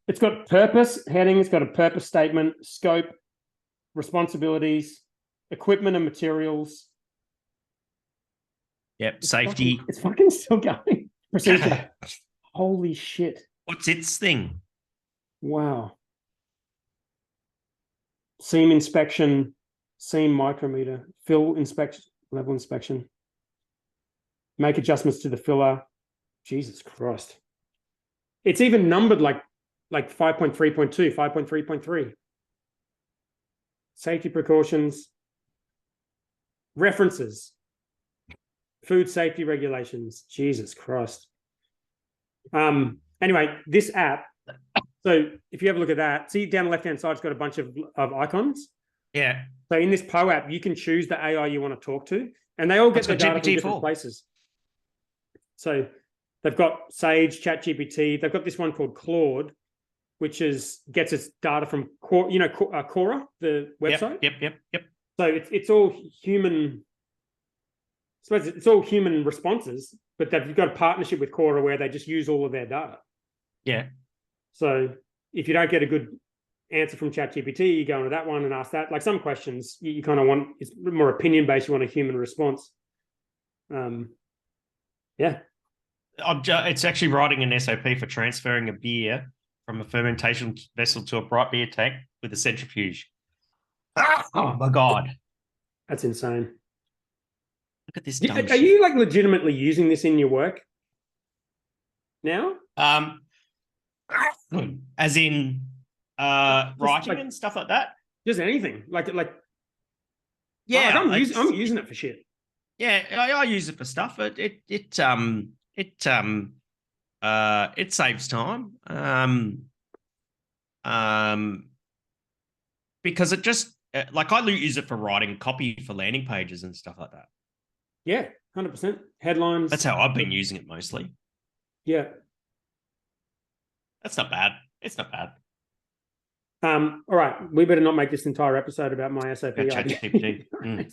It's got purpose, heading. It's got a purpose statement, scope, responsibilities, equipment and materials. Yep, safety. It's fucking still going. Procedure. Holy shit. What's its thing? Wow. Seam inspection, seam micrometer, fill inspection, level inspection. Make adjustments to the filler. Jesus Christ. It's even numbered like 5.3.2, 5.3.3. Safety precautions. References. Food safety regulations. Jesus Christ. Anyway, this app, so if you have a look at that, see down the left-hand side, it's got a bunch of icons. Yeah. So in this Poe app, you can choose the AI you want to talk to, and they all get their data from different places. So they've got Sage, ChatGPT. They've got this one called Claude, which gets its data from Quora, the website. Yep. So it's all human. I suppose it's all human responses, but they've got a partnership with Quora where they just use all of their data. Yeah. So if you don't get a good answer from ChatGPT, you go into that one and ask that. Like some questions, you kind of want, it's more opinion based. You want a human response. Yeah. It's actually writing an SOP for transferring a beer from a fermentation vessel to a bright beer tank with a centrifuge. Oh my God. That's insane. Look at this. Are you like legitimately using this in your work now? As in writing and stuff like that? Just anything. Like yeah, I'm using it for shit. Yeah, I use it for stuff. It saves time. Because it just like I use it for writing copy for landing pages and stuff like that. Yeah, 100%. Headlines. That's how I've been using it mostly. Yeah. That's not bad. It's not bad. All right, we better not make this entire episode about my SOP About idea. ChatGPT.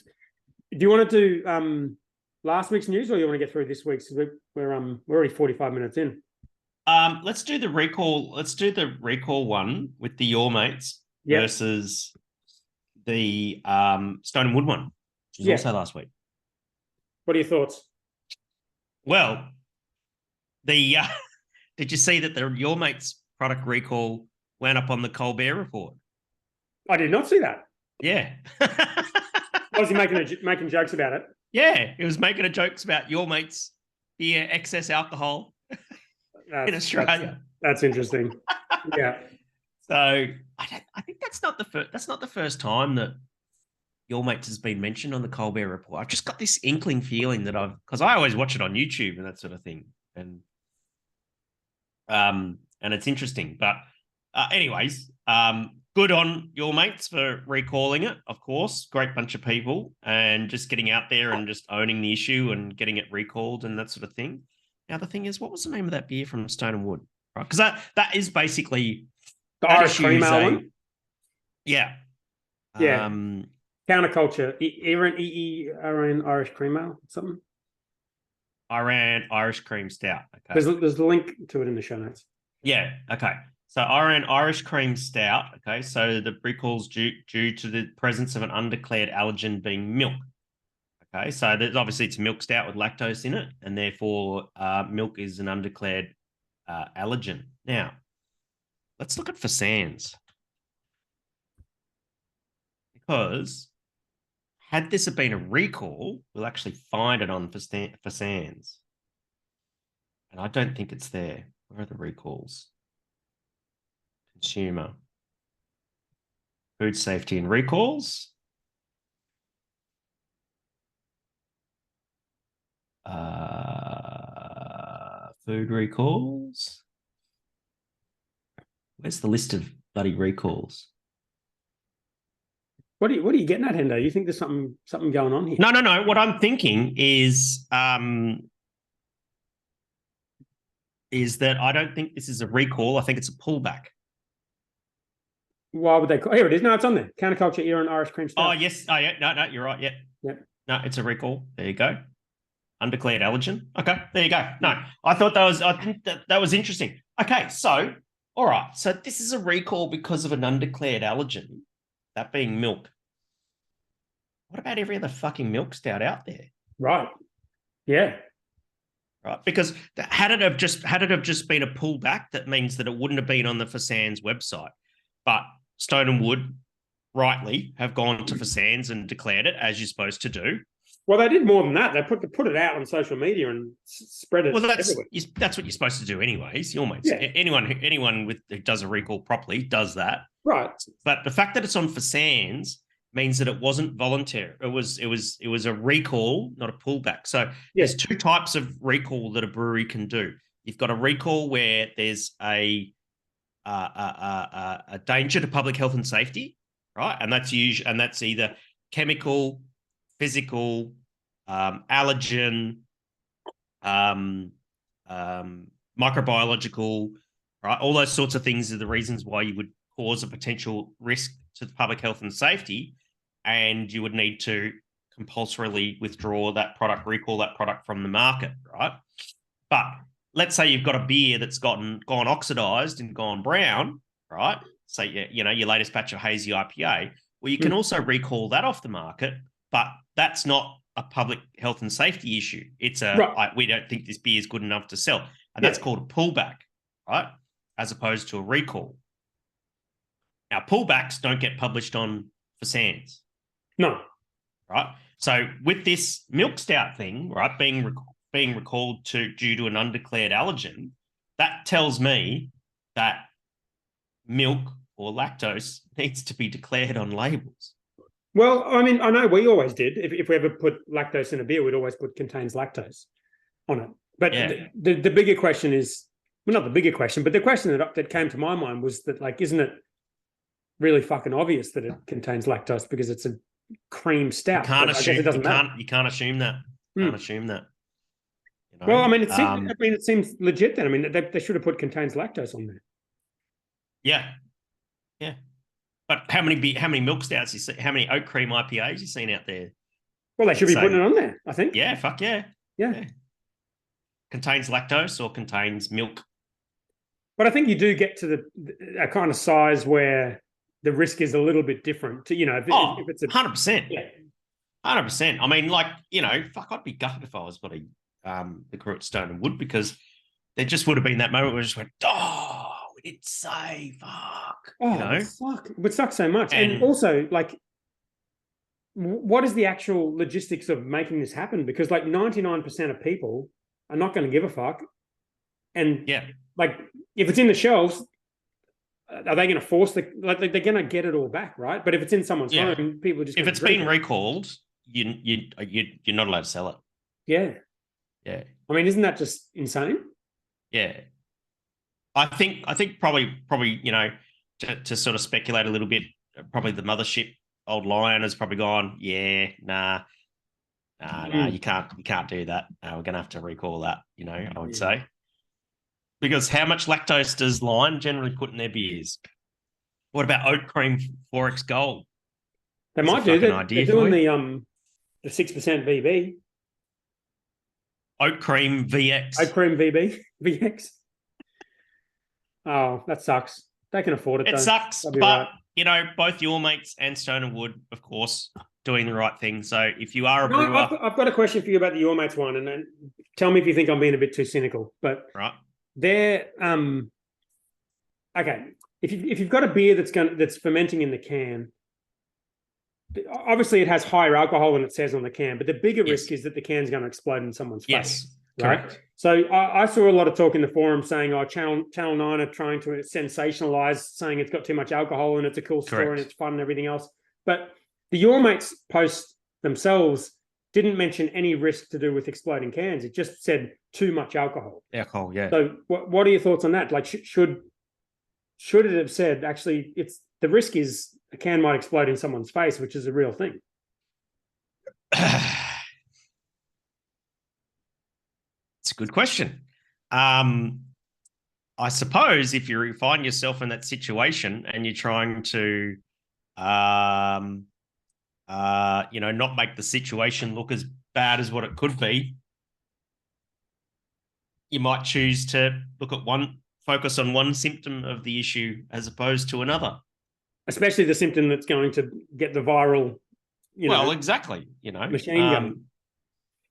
Do you want to do last week's news, or you want to get through this week's? We're already 45 minutes in. Let's do the recall. Let's do the recall one with the Your Mates versus the Stone and Wood one, which was also last week. What are your thoughts? Well, the did you see that the Your Mates product recall went up on the Colbert Report? I did not see that. Yeah. Was he making jokes about it? Yeah, he was making jokes about Your Mates beer excess alcohol in Australia. That's interesting. Yeah. So I think that's not the first time that Your Mates has been mentioned on the Colbert Report. I've just got this inkling feeling that because I always watch it on YouTube and that sort of thing, and it's interesting. But anyways, good on Your Mates for recalling it. Of course, great bunch of people, and just getting out there and just owning the issue and getting it recalled and that sort of thing. Now the thing is, what was the name of that beer from Stone and Wood? Right, because that is basically the Irish cream ale one. Yeah. Yeah. Counterculture. Iran Irish cream ale, something. Iran Irish cream stout. Okay. There's the link to it in the show notes. Yeah. Okay. So Iran Irish cream stout. Okay. So the recall's due to the presence of an undeclared allergen being milk. Okay. So there's obviously it's milk stout with lactose in it, and therefore milk is an undeclared allergen. Now, let's look at Felons. Because had this have been a recall, we'll actually find it on Felons. And I don't think it's there. Where are the recalls? Consumer. Food safety and recalls. Food recalls. Where's the list of bloody recalls? What are you getting at, Hendo? You think there's something going on here? No. What I'm thinking is that I don't think this is a recall. I think it's a pullback. Why would they call? Here it is. No, it's on there. Counterculture, Iran Irish cream stout. Oh yes. Oh yeah. No, you're right. Yeah. Yep. No, it's a recall. There you go. Undeclared allergen. Okay, there you go. No, I think that was interesting. Okay, so all right. So this is a recall because of an undeclared allergen, that being milk. What about every other fucking milk stout out there? Right. Yeah. Right. Because had it have just been a pullback, that means that it wouldn't have been on the Felons website. But Stone and Wood rightly have gone to Felons and declared it, as you're supposed to do. Well, they did more than that. They put it out on social media and spread it. Well, that's everywhere. That's what you're supposed to do, anyways. Your mates, Yeah. Anyone who does a recall properly does that, right? But the fact that it's on Felons means that it wasn't voluntary. It was a recall, not a pullback. So there's two types of recall that a brewery can do. You've got a recall where there's a danger to public health and safety, right? And that's either chemical, physical, allergen, microbiological, right? All those sorts of things are the reasons why you would cause a potential risk to the public health and safety, and you would need to compulsorily recall that product from the market, right? But let's say you've got a beer that's gone oxidized and gone brown, right? So your latest batch of hazy IPA. Well, you can also recall that off the market, but that's not a public health and safety issue. It's we don't think this beer is good enough to sell, and that's called a pullback, right? As opposed to a recall. Now, pullbacks don't get published on Felons. No. Right? So with this milk stout thing, right, being recalled due to an undeclared allergen, that tells me that milk or lactose needs to be declared on labels. Well, I mean, I know we always did. If we ever put lactose in a beer, we'd always put contains lactose on it. But the bigger question is, well, not the bigger question, but the question that came to my mind was that, like, isn't it really fucking obvious that it contains lactose because it's a cream stout? You can't assume that. You can't assume that. Can't assume that. Well, I mean, it seems legit then. I mean, they should have put contains lactose on there. Yeah. Yeah. But how many milk stouts you see? How many oat cream IPAs you seen out there? Well, they should be putting it on there, I think. Yeah, fuck yeah. Yeah. Yeah. Contains lactose or contains milk. But I think you do get to a kind of size where the risk is a little bit different. To, if it's 100%. Yeah. 100%. I mean, like, fuck, I'd be gutted if I was bloody the crew at Stone and Wood, because there just would have been that moment where I just went, oh, we didn't say, fuck. Oh, it would suck so much. And also, like, what is the actual logistics of making this happen? Because like 99% of people are not going to give a fuck. And yeah, like if it's in the shelves, are they going to force they're going to get it all back, right? But if it's in someone's home, people just if it's been recalled, you're not allowed to sell it. Yeah. Yeah. I mean, isn't that just insane? Yeah. I think probably to sort of speculate a little bit, probably the mothership Old Lion has probably gone, yeah, nah, you can't do that. We're gonna have to recall that, I would say. Because how much lactose does Lion generally put in their beers? What about oat cream 4X Gold? They might do that. They're doing the 6% VB. Oat cream VX. Oat cream VX. Oh, that sucks. They can afford it. It sucks, but both your mates and Stone and Wood, of course, doing the right thing. So if you are a brewer, I've got a question for you about the Your Mates one, and then tell me if you think I'm being a bit too cynical. But right, they're okay. If you've got a beer that's fermenting in the can, obviously it has higher alcohol than it says on the can, but the bigger risk is that the can's going to explode in someone's face. Right? Correct. So I saw a lot of talk in the forum saying, Channel 9 are trying to sensationalize, saying it's got too much alcohol and it's a cool story and it's fun and everything else. But the Your Mates post themselves didn't mention any risk to do with exploding cans. It just said too much alcohol. Alcohol, yeah. So what are your thoughts on that? Like, should it have said, actually, the risk is a can might explode in someone's face, which is a real thing? It's a good question. I suppose if you find yourself in that situation and you're trying to, not make the situation look as bad as what it could be, you might choose to focus on one symptom of the issue as opposed to another. Especially the symptom that's going to get the viral, exactly, machine gun.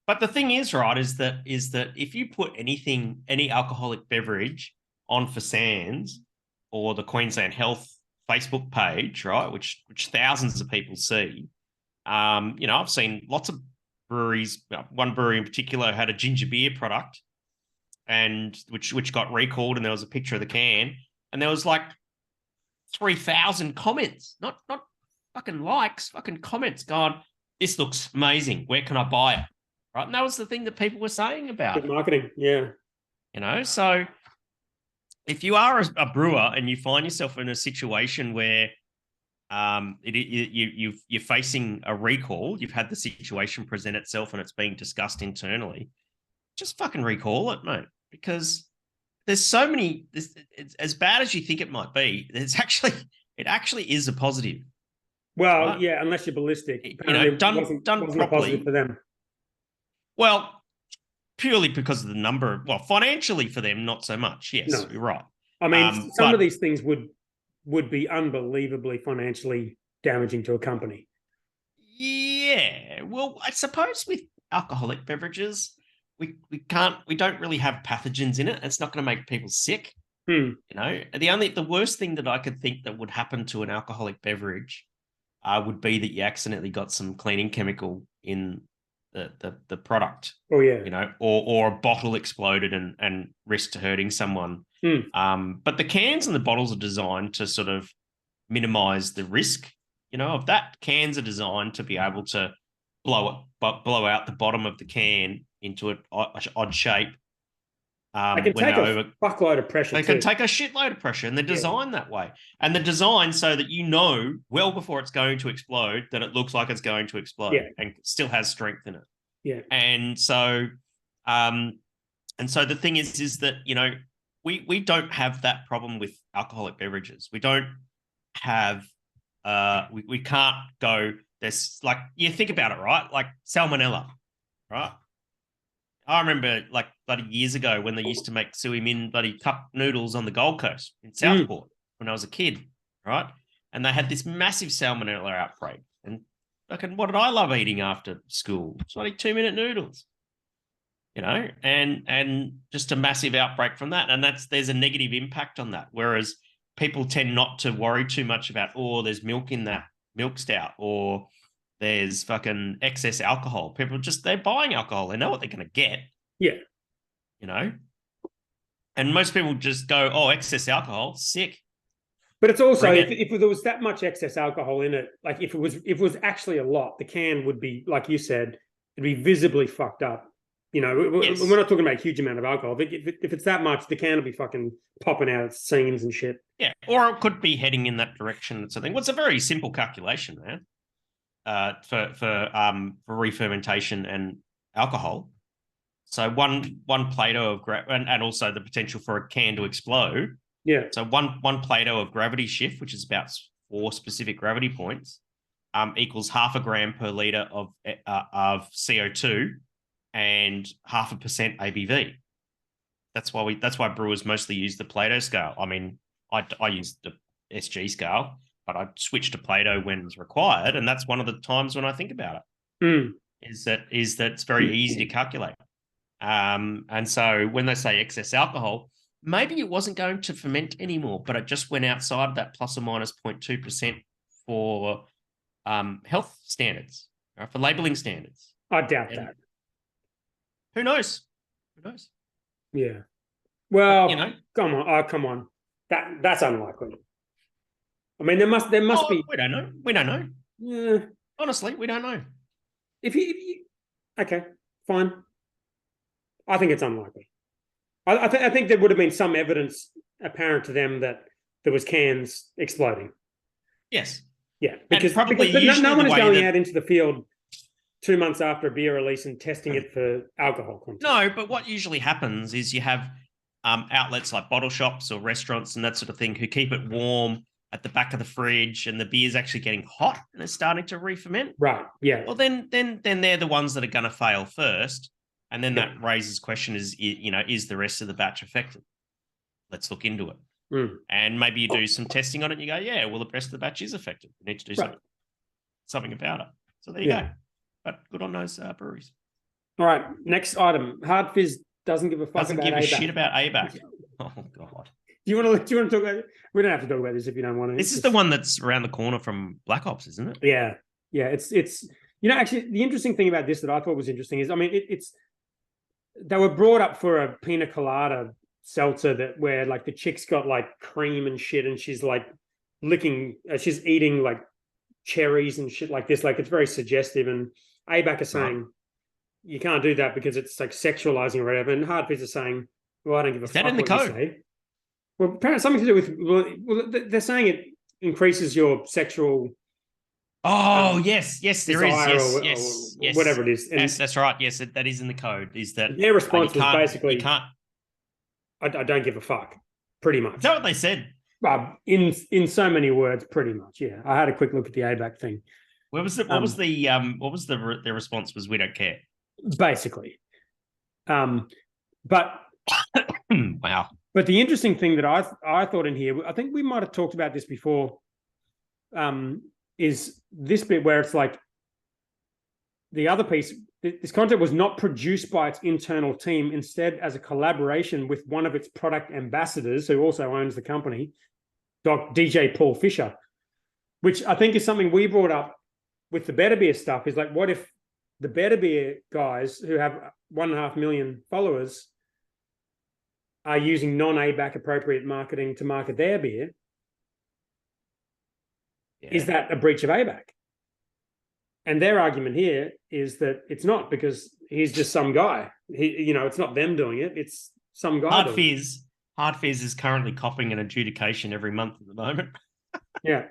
But the thing is, right, is that if you put any alcoholic beverage on for Sands or the Queensland Health Facebook page, right, which thousands of people see, I've seen lots of breweries. One brewery in particular had a ginger beer product, and which got recalled, and there was a picture of the can, and there was like 3,000 comments, not fucking likes, fucking comments, going, "This looks amazing. Where can I buy it?" Right, and that was the thing that people were saying about good marketing, yeah. So if you are a brewer and you find yourself in a situation where you're facing a recall, you've had the situation present itself and it's being discussed internally, just fucking recall it, mate, because there's so many. It's as bad as you think it might be. It actually is a positive. Well, right? Yeah, unless you're ballistic. Done wasn't properly. A positive for them. Well, purely because of the number. Well, financially for them, not so much. Yes, no. You're right. I mean, some of these things would be unbelievably financially damaging to a company. Yeah. Well, I suppose with alcoholic beverages, we don't really have pathogens in it. It's not going to make people sick. The worst thing that I could think that would happen to an alcoholic beverage would be that you accidentally got some cleaning chemical in the product. Oh yeah. Or a bottle exploded and risked hurting someone. But the cans and the bottles are designed to sort of minimize the risk, of that. Cans are designed to be able to blow out the bottom of the can into an odd shape. They can take a fuckload of pressure. They can take a shitload of pressure, and they're designed that way. And they're designed so that well before it's going to explode that it looks like it's going to explode and still has strength in it. Yeah. And so the thing is that, we don't have that problem with alcoholic beverages. We don't have we can't go. There's like you think about it, right? Like salmonella, right? I remember like bloody years ago when they used to make sui min bloody cup noodles on the Gold Coast in Southport when I was a kid, right? And they had this massive salmonella outbreak. And fucking what did I love eating after school? It's only 2-minute noodles, and just a massive outbreak from that. And there's a negative impact on that. Whereas people tend not to worry too much about, there's milk in that milk stout, or there's fucking excess alcohol. People they're buying alcohol. They know what they're going to get. Yeah. And most people just go, excess alcohol, sick. But it's also, if there was that much excess alcohol in it, like if it was actually a lot, the can would be, like you said, it'd be visibly fucked up. Yes. We're not talking about a huge amount of alcohol. If it's that much, the can will be fucking popping out seams and shit. Yeah, or it could be heading in that direction. It's a thing. What's a very simple calculation, man, for re-fermentation and alcohol. So one Plato of and also the potential for a can to explode. Yeah. So one Plato of gravity shift, which is about 4 specific gravity points, equals 0.5 gram per liter of CO2 and 0.5% ABV. That's why brewers mostly use the Plato scale. I mean, I use the SG scale, but I switch to Plato when it's required, and that's one of the times when I think about it. Is that it's very easy to calculate. And so when they say excess alcohol, maybe it wasn't going to ferment anymore, but it just went outside that plus or minus 0.2% for health standards, right, for labeling standards. I doubt that. Who knows? Who knows? Yeah. Well, come on. Oh, come on. That's unlikely. I mean, there must be. We don't know. We don't know. Yeah. Honestly, we don't know. If you okay, fine. I think it's unlikely. I think there would have been some evidence apparent to them that there was cans exploding. Yes. Yeah, because no one is going out into the field 2 months after a beer release and testing it for alcohol content. No, but what usually happens is you have outlets like bottle shops or restaurants and that sort of thing who keep it warm at the back of the fridge, and the beer's actually getting hot and it's starting to re-ferment. Right. Yeah. Well, then they're the ones that are going to fail first. And then that raises question is the rest of the batch affected? Let's look into it. And maybe you do some testing on it and you go, the rest of the batch is affected. We need to do something about it. So there you go. But good on those breweries. All right. Next item. Hard Fizz doesn't give a fuck about ABAC. Doesn't give a shit about ABAC. Oh, God. Do you want to talk about it? We don't have to talk about this if you don't want to. This is the one that's around the corner from Black Ops, isn't it? Yeah. Yeah. It's actually the interesting thing about this that I thought was interesting is, I mean, it's they were brought up for a pina colada seltzer where like the chick's got like cream and shit, and she's like she's eating like cherries and shit like this. Like it's very suggestive. And ABAC are saying you can't do that because it's like sexualizing or whatever. And Hard Fizz are saying, well, I don't give a fuck. Is that in the code? Well, apparently something to do with. Well, they're saying it increases your sexual. Oh, yes, there is. Yes. Whatever it is. And yes, that's right. Yes, that is in the code. Is that their response was basically, you can't. I don't give a fuck, pretty much. Is that what they said? In so many words, pretty much, yeah. I had a quick look at the ABAC thing. What was the response was we don't care. Basically. But wow. But the interesting thing that I thought in here, I think we might have talked about this before, is this bit where it's like the other piece, this content was not produced by its internal team, instead as a collaboration with one of its product ambassadors who also owns the company, DJ Paul Fisher, which I think is something we brought up with the BatB stuff, is like, what if the BatB guys who have 1.5 million followers are using non-ABAC appropriate marketing to market their beer? Yeah. Is that a breach of ABAC? And their argument here is that it's not, because he's just some guy. It's not them doing it. It's some guy. Hard Fizz is currently copying an adjudication every month at the moment. Yeah.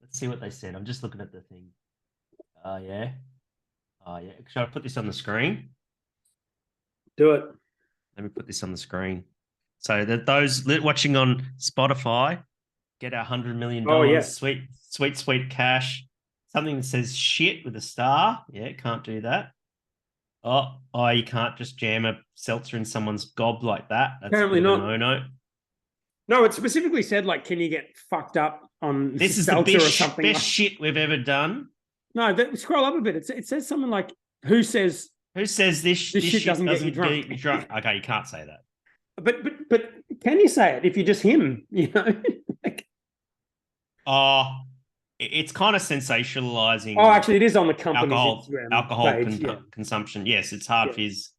Let's see what they said. I'm just looking at the thing. Yeah. Should I put this on the screen? Do it. Let me put this on the screen. So that those watching on Spotify get our $100 million. Oh, yes. Sweet, sweet, sweet cash. Something that says shit with a star. Yeah, can't do that. Oh, you can't just jam a seltzer in someone's gob like that. That's Apparently a bit of not. a no-no. No, it specifically said, like, can you get fucked up on This is the seltzer or best, something? best shit we've ever done. No, scroll up a bit. It says something like, who says this shit doesn't get you drunk? Get you drunk? Okay, you can't say that. But can you say it if you're just him? You know. It's kind of sensationalizing. Oh, actually, it is on the company's alcohol page, consumption. Yes, it's hard fizz.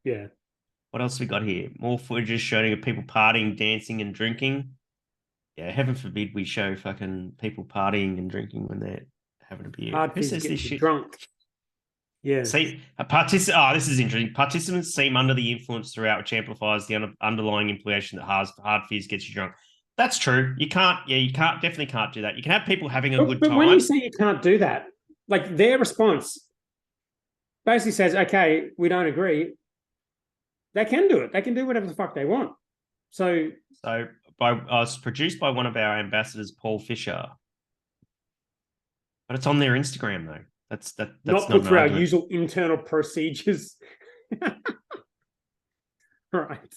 Yeah. What else we got here? More footage showing of people partying, dancing, and drinking. Yeah, heaven forbid we show fucking people partying and drinking when they're having a beer. Hard Who fizz says this gets you shit? drunk. Yeah. See, this is interesting. Participants seem under the influence throughout, which amplifies the underlying implication that hard fizz gets you drunk. That's true. You definitely can't do that. You can have people having a good time. But when you say you can't do that, like their response basically says, okay, we don't agree. They can do it. They can do whatever the fuck they want. So it's produced by one of our ambassadors, Paul Fisher. But it's on their Instagram though. That's not put through our usual internal procedures. Right.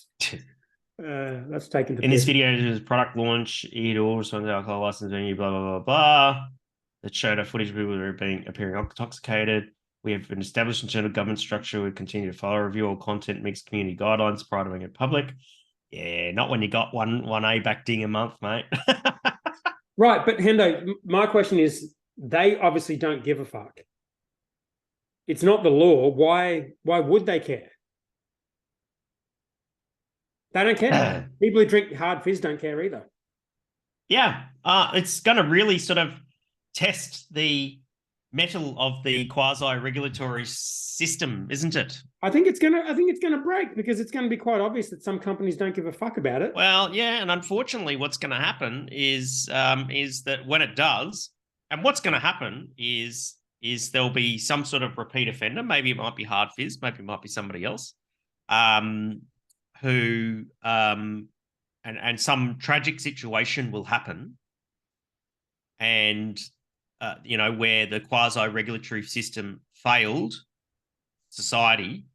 That's taken in this video. There's product launch, EDOR, so the alcohol license venue, blah blah blah blah. That showed a footage of people appearing intoxicated. We have an established internal government structure. We continue to follow, review all content, mix community guidelines prior to making it public. Yeah, not when you got one ABAC ding a month, mate. Right, but Hendo, my question is, they obviously don't give a fuck. It's not the law. Why would they care? They don't care. People who drink hard fizz don't care either. Yeah, it's going to really sort of test the metal of the quasi-regulatory system, isn't it? I think it's gonna break because it's going to be quite obvious that some companies don't give a fuck about it. Well, yeah, and unfortunately, what's going to happen is that when it does, and what's going to happen is there'll be some sort of repeat offender. Maybe it might be hard fizz, maybe it might be somebody else, who and some tragic situation will happen, and where the quasi-regulatory system failed society,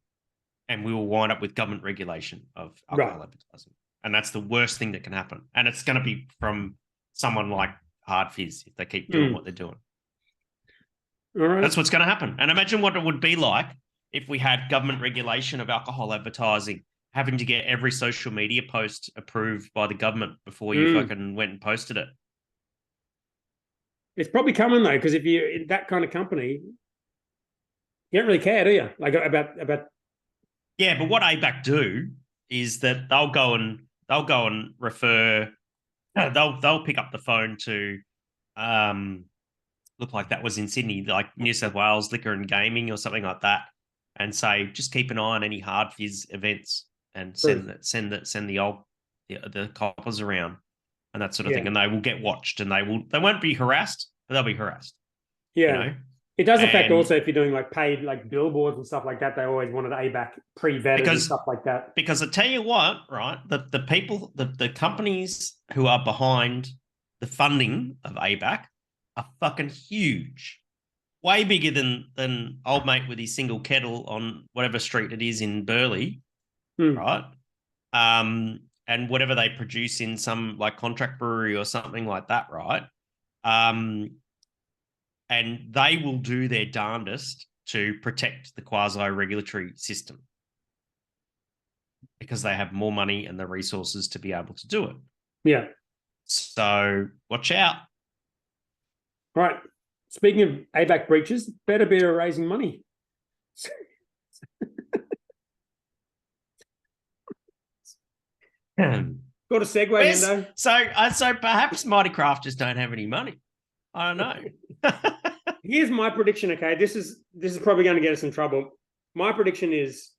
and we will wind up with government regulation of alcohol advertising. And that's the worst thing that can happen. And it's going to be from someone like hard fizz if they keep doing what they're doing. All right. That's what's going to happen. And imagine what it would be like if we had government regulation of alcohol advertising, having to get every social media post approved by the government before you fucking went and posted it. It's probably coming though, because if you're in that kind of company, you don't really care, do you? Like about. Yeah, but what ABAC do is that they'll go and refer. They'll pick up the phone to, look like that was in Sydney, like New South Wales Liquor and Gaming or something like that, and say just keep an eye on any hard fizz events and send the coppers around and that sort of thing, and they will get watched and they won't be harassed, but they'll be harassed. Yeah. It does affect also if you're doing like paid like billboards and stuff like that. They always wanted ABAC pre-vetted and stuff like that. Because I tell you what, right, the people, the companies who are behind the funding of ABAC are fucking huge, way bigger than old mate with his single kettle on whatever street it is in Burleigh, right? And whatever they produce in some like contract brewery or something like that, right? And they will do their darndest to protect the quasi-regulatory system because they have more money and the resources to be able to do it. Yeah. So watch out. All right. Speaking of ABAC breaches, BatB are raising money. Got a segue, Hendo. So perhaps Mighty Crafters don't have any money. I don't know. Here's my prediction, okay? This is probably going to get us in trouble. My prediction is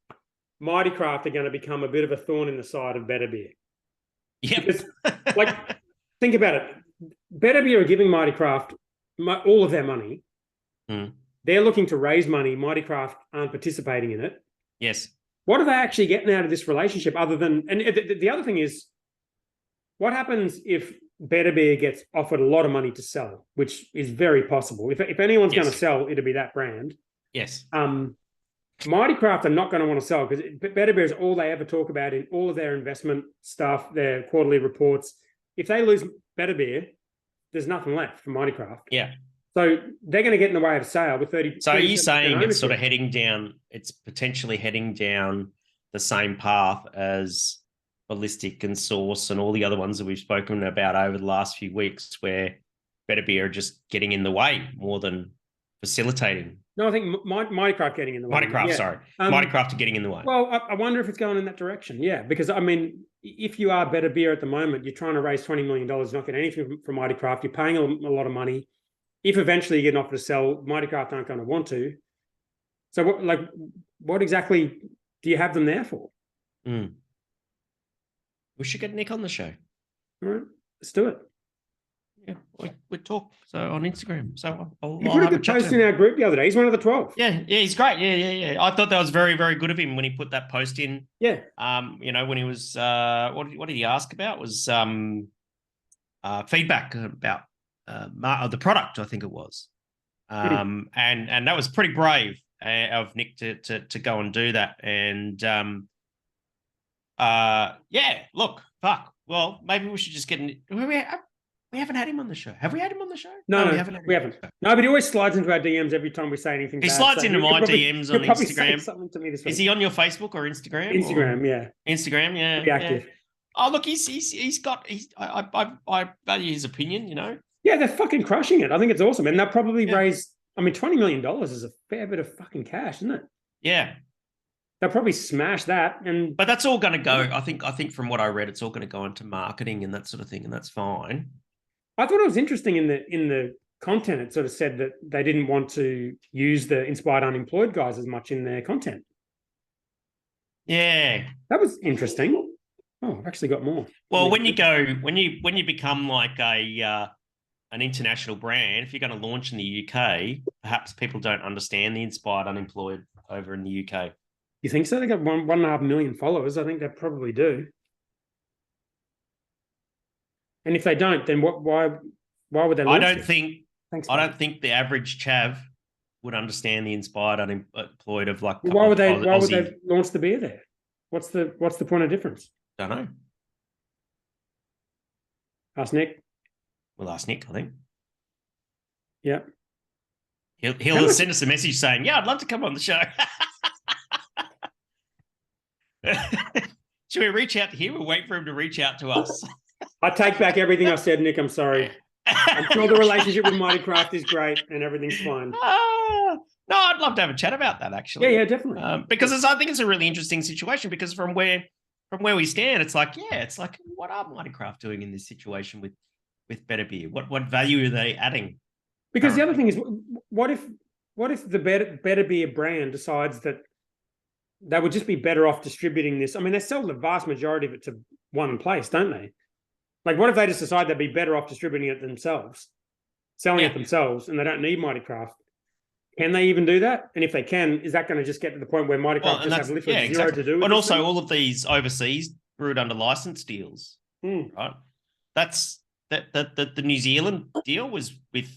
Mighty Craft are going to become a bit of a thorn in the side of BatB. Yeah. Because, like, think about it. BatB are giving Mighty Craft all of their money. They're looking to raise money. Mighty Craft aren't participating in it. Yes. what are they actually getting out of this relationship other than, and the other thing is, what happens if BatB gets offered a lot of money to sell, which is very possible. If anyone's going to sell, it'll be that brand. Yes. Mighty Craft are not going to want to sell because BatB is all they ever talk about in all of their investment stuff, their quarterly reports. If they lose BatB, there's nothing left for Mighty Craft. Yeah. So they're going to get in the way of sale with 30. So are you saying it's sort of heading down, it's potentially heading down the same path as Ballistic and Source and all the other ones that we've spoken about over the last few weeks, where BatB are just getting in the way more than facilitating? No, I think Mighty Craft getting in the way. Mighty Craft, sorry. Mighty Craft are getting in the way. Well, I wonder if it's going in that direction. Yeah, because I mean, if you are BatB at the moment, you're trying to raise $20 million, not getting anything from Mighty Craft. You're paying a lot of money. If eventually you get an offer to sell, Mighty Craft aren't going to want to. So, what exactly do you have them there for? We should get Nick on the show. All right, let's do it. Yeah, we talk on Instagram. So he put a good post in our group the other day. He's one of the 12. Yeah, he's great. Yeah. I thought that was very, very good of him when he put that post in. Yeah. When he was what did he ask about? Was feedback about the product, I think it was. And that was pretty brave of Nick to go and do that. And look, fuck. Well, maybe we should just get we haven't had him on the show. Have we had him on the show? No, we haven't. No, but he always slides into our DMs every time we say anything. He slides into my DMs on Instagram. Something to me this week. Is he on your Facebook or Instagram? Instagram, yeah. Instagram, yeah. Pretty active. Yeah. Oh, look, I value his opinion, you know. Yeah, they're fucking crushing it. I think it's awesome. And they'll probably raise, I mean, $20 million is a fair bit of fucking cash, isn't it? Yeah. They'll probably smash that. But that's all going to go, I think from what I read, it's all going to go into marketing and that sort of thing, and that's fine. I thought it was interesting in the content. It sort of said that they didn't want to use the inspired unemployed guys as much in their content. Yeah. That was interesting. Oh, I've actually got more. Well, when you become like an international brand, if you're going to launch in the UK, perhaps people don't understand the inspired unemployed over in the UK. You think so? They got 1.5 million followers. I think they probably do. And if they don't, then why would they? I don't think the average chav would understand the inspired unemployed of like. Why would they launch the beer there? What's the point of difference? Don't know. Ask Nick. We'll ask Nick, I think. Yeah. He'll send us a message saying, "Yeah, I'd love to come on the show." Should we reach out to him or wait for him to reach out to us? I take back everything I said, Nick. I'm sorry. I'm sure the relationship with Mighty Craft is great and everything's fine. No, I'd love to have a chat about that, actually. Yeah, definitely. Because I think it's a really interesting situation, because from where we stand, it's like, what are Mighty Craft doing in this situation with BatB? What value are they adding? Because the other thing is, what if the BatB brand decides that they would just be better off distributing this? I mean, they sell the vast majority of it to one place, don't they? Like, what if they just decide they'd be better off distributing it themselves, selling it themselves, and they don't need Mighty Craft? Can they even do that? And if they can, is that going to just get to the point where Mighty Craft just have literally zero to do with it? And also all of these overseas brewed under license deals, right? That's the New Zealand deal was with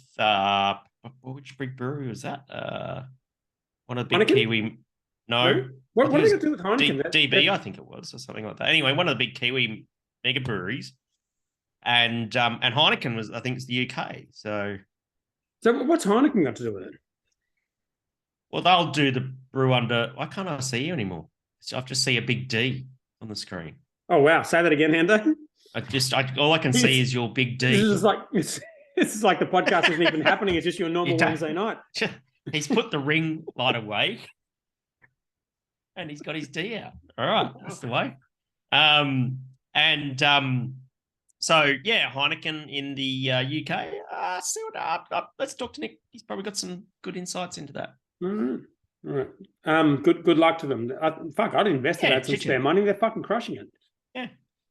which big brewery was that? One of the big Heineken? Kiwi. No. What are they going to do with Heineken? DB, I think it was, or something like that. Anyway, one of the big Kiwi mega breweries. And Heineken was, I think it's the UK. So what's Heineken got to do with it? Well, they'll do the brew under. Why can't I see you anymore? I just see a big D on the screen. Oh wow! Say that again, Hendo. All I can see is your big D. This is like the podcast isn't even happening. It's just your normal Wednesday night. He's put the ring light away, and he's got his D out. All right, that's the way. So yeah, Heineken in the UK. Let's talk to Nick. He's probably got some good insights into that. Mm-hmm. All right. Good luck to them. I'd invested that some spare money. They're fucking crushing it. Yeah.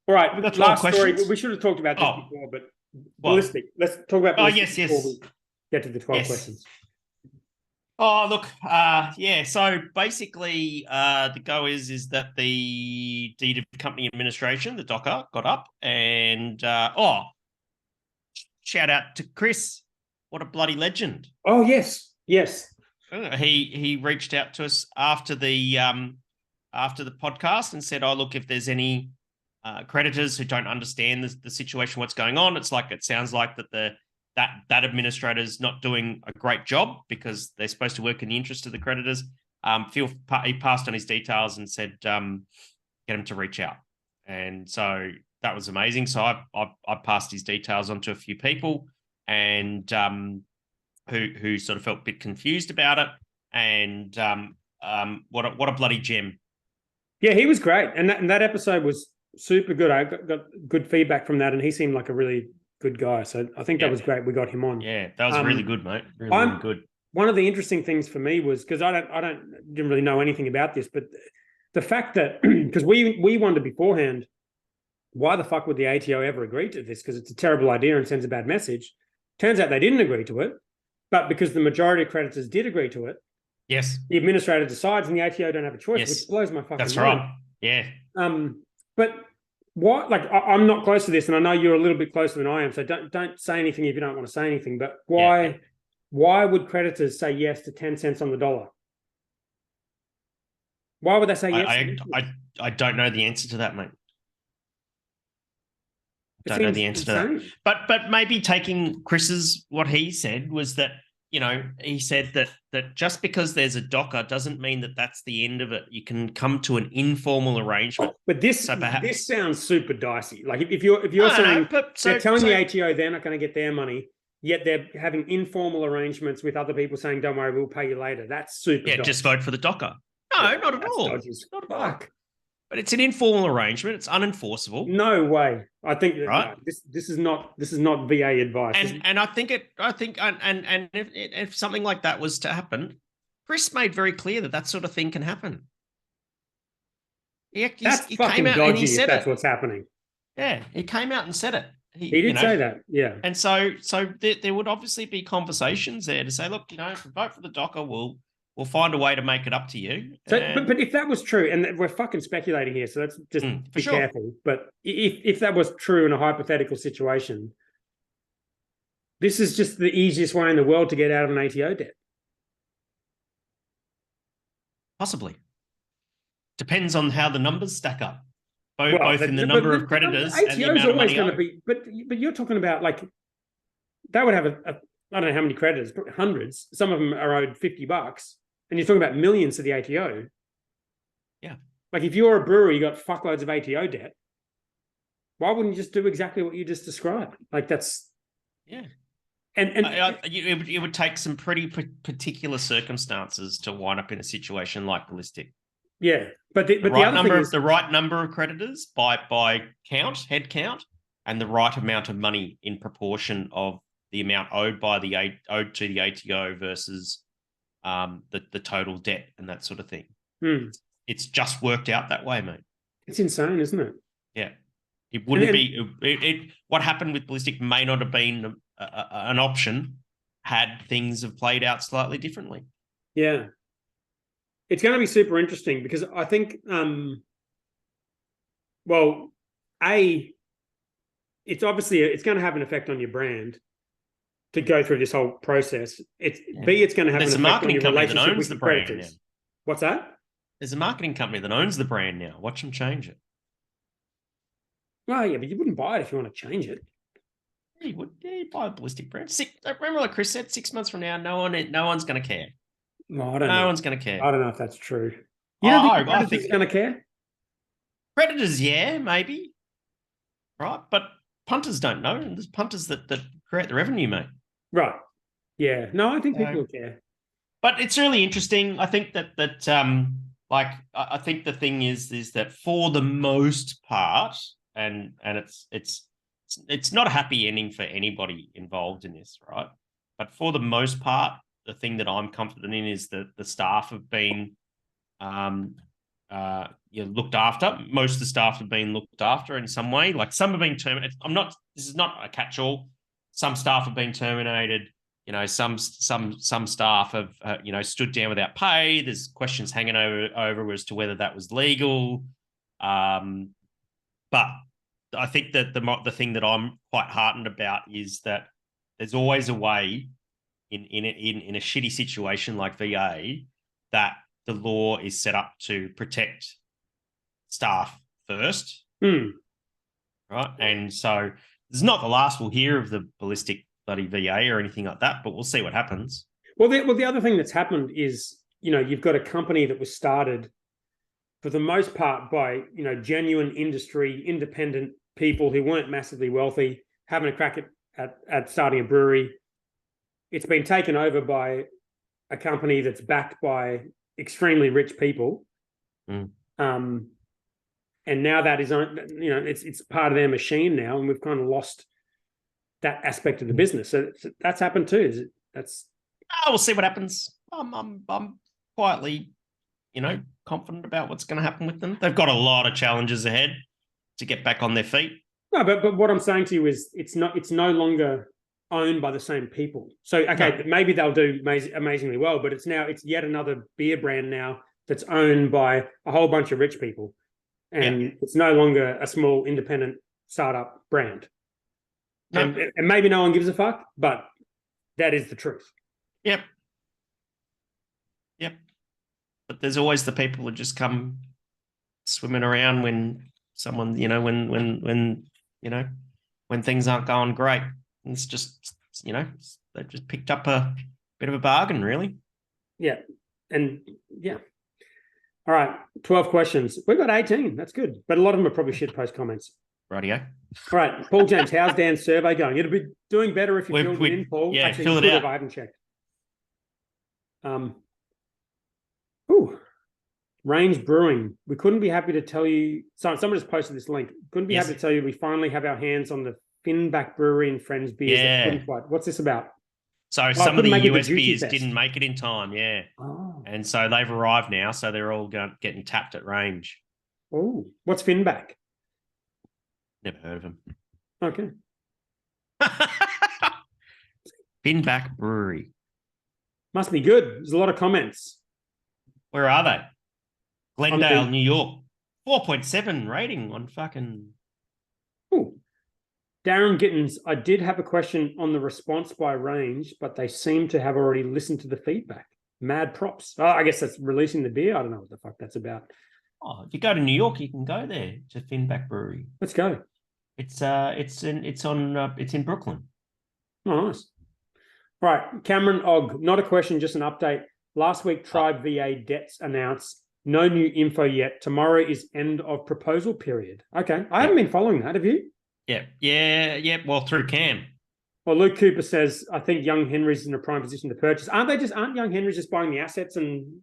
All right. Last story. We should have talked about this before, but ballistic. Let's talk about ballistic before we get to the 12 questions. Oh, look, yeah. So basically, the go is that the deed of company administration, the docker, got up and shout out to Chris. What a bloody legend! Oh yes, yes. He reached out to us after the podcast and said, "Oh, look, if there's any creditors who don't understand the situation, what's going on, it sounds like that administrator's not doing a great job because they're supposed to work in the interest of the creditors." He passed on his details and said, get him to reach out. And so that was amazing. So I passed his details on to a few people and who sort of felt a bit confused about it. And what a bloody gem. Yeah, he was great. And that episode was super good. I got good feedback from that, and he seemed like a really good guy. So I think that was great. We got him on. Yeah, that was really good, mate. Really good. One of the interesting things for me was because I didn't really know anything about this, but the fact that because we wondered beforehand, why the fuck would the ATO ever agree to this? Because it's a terrible idea and sends a bad message. Turns out they didn't agree to it, but because the majority of creditors did agree to it, yes, the administrator decides and the ATO don't have a choice, which blows my fucking mind. That's right. Yeah. But what? Like, I'm not close to this, and I know you're a little bit closer than I am. So don't say anything if you don't want to say anything. But why? Yeah. Why would creditors say yes to 10 cents on the dollar? Why would they say yes? I don't know the answer to that, mate. Don't know the answer to that. But maybe taking Chris's what he said was that, you know, he said that just because there's a docker doesn't mean that that's the end of it. You can come to an informal arrangement. But this sounds super dicey. Like if you're saying they're telling the ATO they're not going to get their money, yet they're having informal arrangements with other people saying, "Don't worry, we'll pay you later." That's super. Yeah, dicey. Just vote for the docker. No, not at all. Not at all. But it's an informal arrangement. It's unenforceable. No way. I think right? This is not VA advice. And I think if something like that was to happen, Chris made very clear that sort of thing can happen. He fucking dodgy if that's what's happening. Yeah, he came out and said it. He did say that, yeah. And so there would obviously be conversations there to say, look, you know, if we vote for the docker, we'll find a way to make it up to you. So, but if that was true, and we're fucking speculating here, so let's just be careful. But if that was true in a hypothetical situation, this is just the easiest way in the world to get out of an ATO debt. Possibly. Depends on how the numbers stack up. Both in the number of creditors and the amount of money owed. But you're talking about, like, they would have I don't know how many creditors, but hundreds. Some of them are owed $50, and you're talking about millions to the ATO. Yeah. Like, if you're a brewer, you got fuckloads of ATO debt. Why wouldn't you just do exactly what you just described? Like, that's And it would take some pretty particular circumstances to wind up in a situation like Ballistic. Yeah, but the right number of the right number of creditors by head count, and the right amount of money in proportion of the amount owed to the ATO versus the total debt and that sort of thing. It's just worked out that way, mate. It's insane, isn't it? Yeah, it wouldn't be. What happened with Ballistic may not have been an option had things have played out slightly differently. Yeah. It's going to be super interesting because I think, it's going to have an effect on your brand to go through this whole process. It's going to have an effect on your relationship with the creditors. Now. What's that? There's a marketing company that owns the brand now. Watch them change it. Well, yeah, but you wouldn't buy it if you want to change it. Yeah, you would. Yeah, you buy a Ballistic brand. Remember, like Chris said, 6 months from now, no one's going to care. No, I don't know. No one's going to care. I don't know if that's true. You don't think Predators going to care? Predators, yeah, maybe. Right, but punters don't know. And there's punters that create the revenue, mate. Right. Yeah. No, I think people will care. But it's really interesting. I think that I think the thing is that for the most part, and it's not a happy ending for anybody involved in this, right? But for the most part, the thing that I'm confident in is that the staff have been looked after. Most of the staff have been looked after in some way. Like, some have been terminated. This is not a catch-all. Some staff have been terminated. some staff have stood down without pay. There's questions hanging over as to whether that was legal. But I think that the thing that I'm quite heartened about is that there's always a way in a shitty situation like VA that the law is set up to protect staff first, right? And so this is not the last we'll hear of the ballistic bloody VA or anything like that, but we'll see what happens. Well, the other thing that's happened is, you've got a company that was started for the most part by, genuine industry, independent people who weren't massively wealthy, having a crack at starting a brewery. It's been taken over by a company that's backed by extremely rich people. And now that is, it's part of their machine now, and we've kind of lost that aspect of the business. So that's happened too. We'll see what happens. I'm quietly, confident about what's going to happen with them. They've got a lot of challenges ahead to get back on their feet. No, but what I'm saying to you is it's no longer owned by the same people. So okay, maybe they'll do amazingly well, but it's yet another beer brand now that's owned by a whole bunch of rich people, and it's no longer a small independent startup brand. No. And maybe no one gives a fuck, but that is the truth. Yep. But there's always the people that just come swimming around when someone, when things aren't going great. And it's just, they've just picked up a bit of a bargain, really. Yeah. And yeah. All right. 12 questions. We've got 18. That's good. But a lot of them are probably shit post comments. Rightio. All right. Paul James, how's Dan's survey going? It'll be doing better if you filled it in, Paul. Yeah, actually, fill it out. I haven't checked. Range Brewing. We couldn't be happy to tell you. So someone just posted this link. Couldn't be happy to tell you we finally have our hands on the Finback Brewery and Friends beers. Yeah. What's this about? So some of the US beers didn't make it in time, and so they've arrived now. So they're all getting tapped at Range. Oh, what's Finback? Never heard of them. Okay. Finback Brewery. Must be good. There's a lot of comments. Where are they? Glendale, New York. 4.7 rating on fucking... Ooh. Darren Gittins, I did have a question on the response by Range, but they seem to have already listened to the feedback. Mad props. Oh, I guess that's releasing the beer. I don't know what the fuck that's about. Oh, if you go to New York, you can go there to Finback Brewery. Let's go. It's in Brooklyn. Oh, nice. All right, Cameron Ogg. Not a question, just an update. Last week, Tribe VA debts announced. No new info yet. Tomorrow is end of proposal period. Okay. I haven't been following that. Have you? Yeah. Well, through Cam. Well, Luke Cooper says, I think Young Henry's in a prime position to purchase. Aren't Young Henry's just buying the assets and...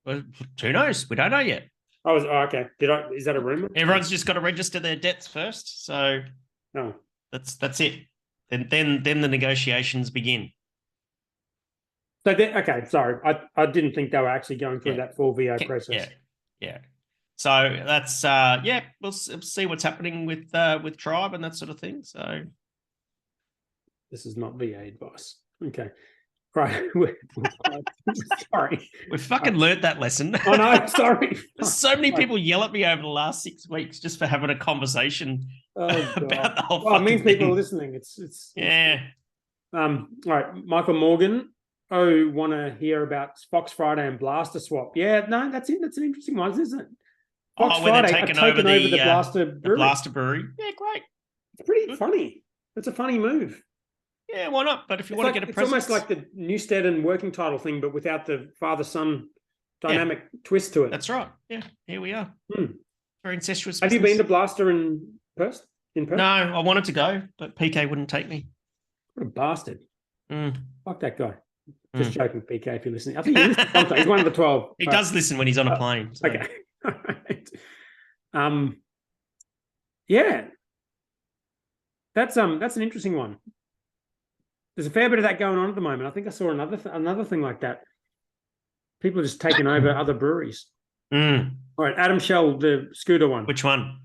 Well, who knows? We don't know yet. Okay. Is that a rumor? Everyone's just got to register their debts first. So that's it. Then the negotiations begin. So okay, sorry, I didn't think they were actually going through that full VO process. Yeah. So that's we'll see what's happening with Tribe and that sort of thing. So this is not VA advice. Okay, right. Sorry, we fucking learnt that lesson. Oh no, sorry. So many people yell at me over the last 6 weeks just for having a conversation about the whole. Well, it means people thing. are listening. It's yeah. All right, Michael Morgan. Oh, want to hear about Fox Friday and Blaster Swap? Yeah, no, that's it. That's an interesting one, isn't it? Fox Friday taking over the Blaster Brewery. The Blaster Brewery. Yeah, great. It's pretty funny. It's a funny move. Yeah, why not? But if you want to get a presence... It's almost like the Newstead and working title thing, but without the father-son dynamic twist to it. That's right. Yeah, here we are. Very incestuous business. Have you been to Blaster in Perth? No, I wanted to go, but PK wouldn't take me. What a bastard. Fuck that guy. Just joking, PK, if you're listening. I think he listens sometimes. He's one of the 12. He does listen when he's on a plane. So. Okay. All right. Yeah. That's an interesting one. There's a fair bit of that going on at the moment. I think I saw another thing like that. People are just taking over other breweries. All right, Adam Shell, the scooter one. Which one?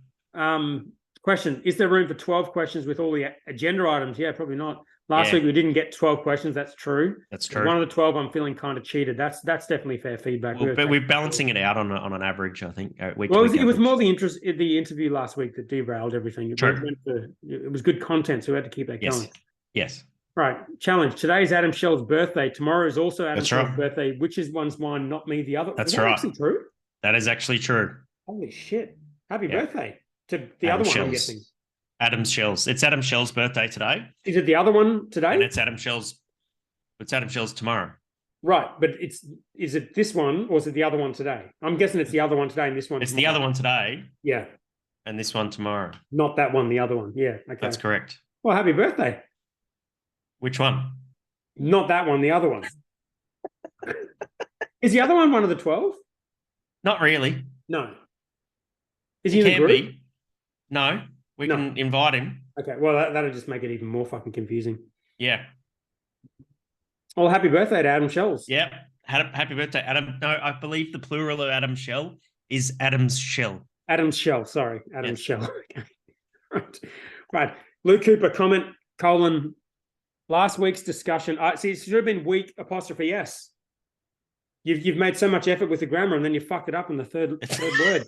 Question, is there room for 12 questions with all the agenda items? Yeah, probably not. Last week we didn't get 12 questions. That's true. That's true. One of the 12, I'm feeling kind of cheated. That's definitely fair feedback. Well, but we're balancing it out on an average, I think. It was more the interview last week that derailed everything. It was good content, so we had to keep that going. Yes. Right. Challenge. Today is Adam Shell's birthday. Tomorrow is also Adam Shell's birthday. Which is one's mine, not me, the other? That's right. Actually true? That is actually true. Holy shit. Happy birthday to the other one, I'm guessing. Adam Shell's. It's Adam Shell's birthday today. Is it the other one today? And it's Adam Shell's tomorrow. Right, but is it this one or is it the other one today? I'm guessing it's the other one today and this one It's tomorrow. the other one today. Yeah. And this one tomorrow. Not that one, the other one. Yeah, okay. That's correct. Well, happy birthday. Which one? Not that one, the other one. Is the other one of the 12? Not really. No. Is he in the group? Be. No. We can invite him. Okay, well, that'll just make it even more fucking confusing. Yeah. Well, happy birthday to Adam Shells. Yeah. Happy birthday, Adam. No, I believe the plural of Adam Shell is Adam's Shell. Adam's Shell, sorry. Adam's Shell. Okay. Right. Luke Cooper, comment, last week's discussion. See, it should have been week apostrophe S. You've made so much effort with the grammar and then you fucked it up in the third word.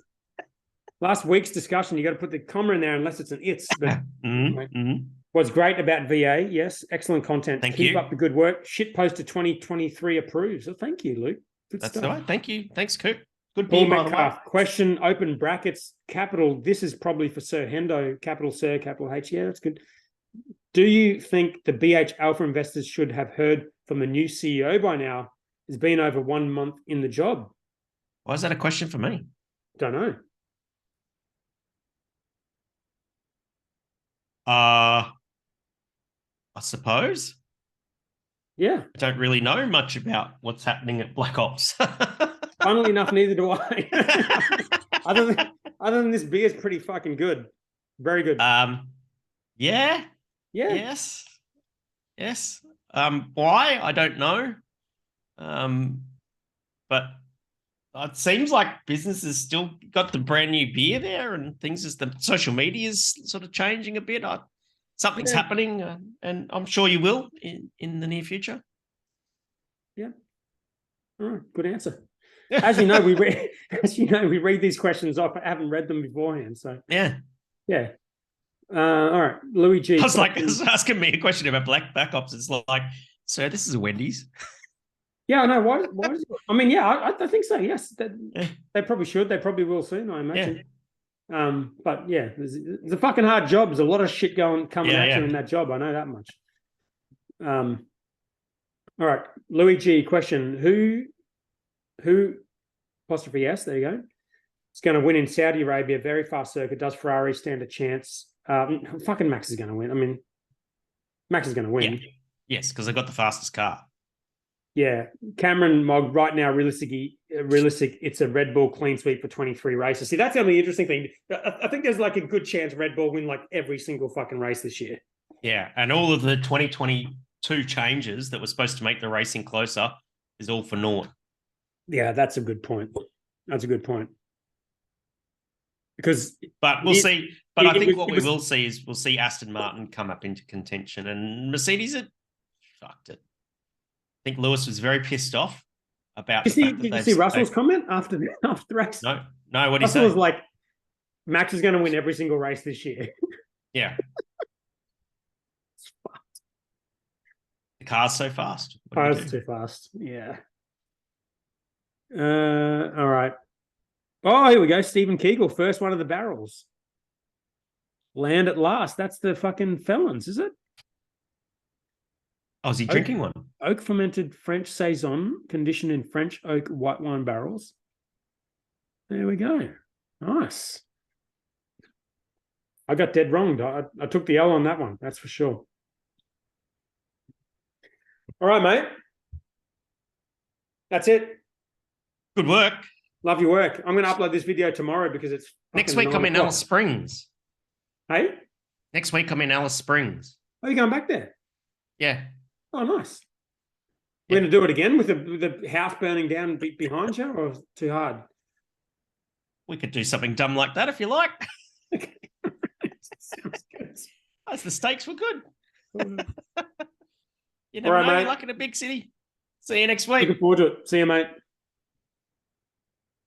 Last week's discussion, you got to put the comma in there unless it's an it's. But what's great about VA, yes, excellent content. Keep up the good work. Shit posted 2023 approves. So thank you, Luke. Good stuff. All right. Thank you. Thanks, Coop. Good Paul Metcalf. Question, open brackets, capital. This is probably for Sir Hendo, capital Sir, capital H. Yeah, that's good. Do you think the BH Alpha investors should have heard from the new CEO by now? It's been over 1 month in the job. Why is that a question for me? Don't know. I suppose. Yeah. I don't really know much about what's happening at Black Ops. Funnily enough, neither do I. other than this beer is pretty fucking good. Very good. Yeah. Yes. Why? I don't know. But it seems like business has still got the brand new beer there, and the social media is sort of changing a bit. Something's happening, and I'm sure you will in the near future. Yeah. Oh, good answer. As you know, we read these questions off. I haven't read them beforehand, so yeah. All right, Louis G. I was asking me a question about Black Ops. It's like, so this is a Wendy's. Yeah, I know. Why is it? I mean, yeah, I think so. Yes, they probably should. They probably will soon, I imagine. Yeah. But yeah, it's a fucking hard job. There's a lot of shit coming at you in that job. I know that much. All right, Louis G. Question: Who apostrophe S? There you go. It's going to win in Saudi Arabia. Very fast circuit. Does Ferrari stand a chance? Fucking Max is going to win. I mean, Max is going to win. Yeah. Yes, because they've got the fastest car. Yeah, Cameron Mogg, right now, realistic, it's a Red Bull clean sweep for 23 races. See, that's the only interesting thing. I think there's like a good chance Red Bull win like every single fucking race this year. Yeah, and all of the 2022 changes that were supposed to make the racing closer is all for naught. Yeah, that's a good point. But we'll see. But I think what we will see is we'll see Aston Martin come up into contention, and Mercedes had fucked it. I think Lewis was very pissed off about. Did you see Russell's comment after the race? No. What did he say? Russell was like, "Max is going to win every single race this year." Yeah. The car's so fast. Car's too fast. Yeah. All right. Oh, here we go. Stephen Keegle, first one of the barrels. Land at last. That's the fucking Felons, is it? Oh, is he drinking one? Oak fermented French Saison, conditioned in French oak white wine barrels. There we go. Nice. I got dead wrong. I took the L on that one. That's for sure. All right, mate. That's it. Good work. Love your work. I'm going to upload this video tomorrow because it's next week. I'm in Alice Springs. Hey? Next week I'm in Alice Springs. Are you going back there? Yeah. Oh, nice. We're going to do it again with the house burning down behind you, or too hard? We could do something dumb like that if you like. Okay. Sounds good. The steaks were good. You never All right, know. mate. You're lucky in a big city. See you next week. Looking forward to it. See you, mate.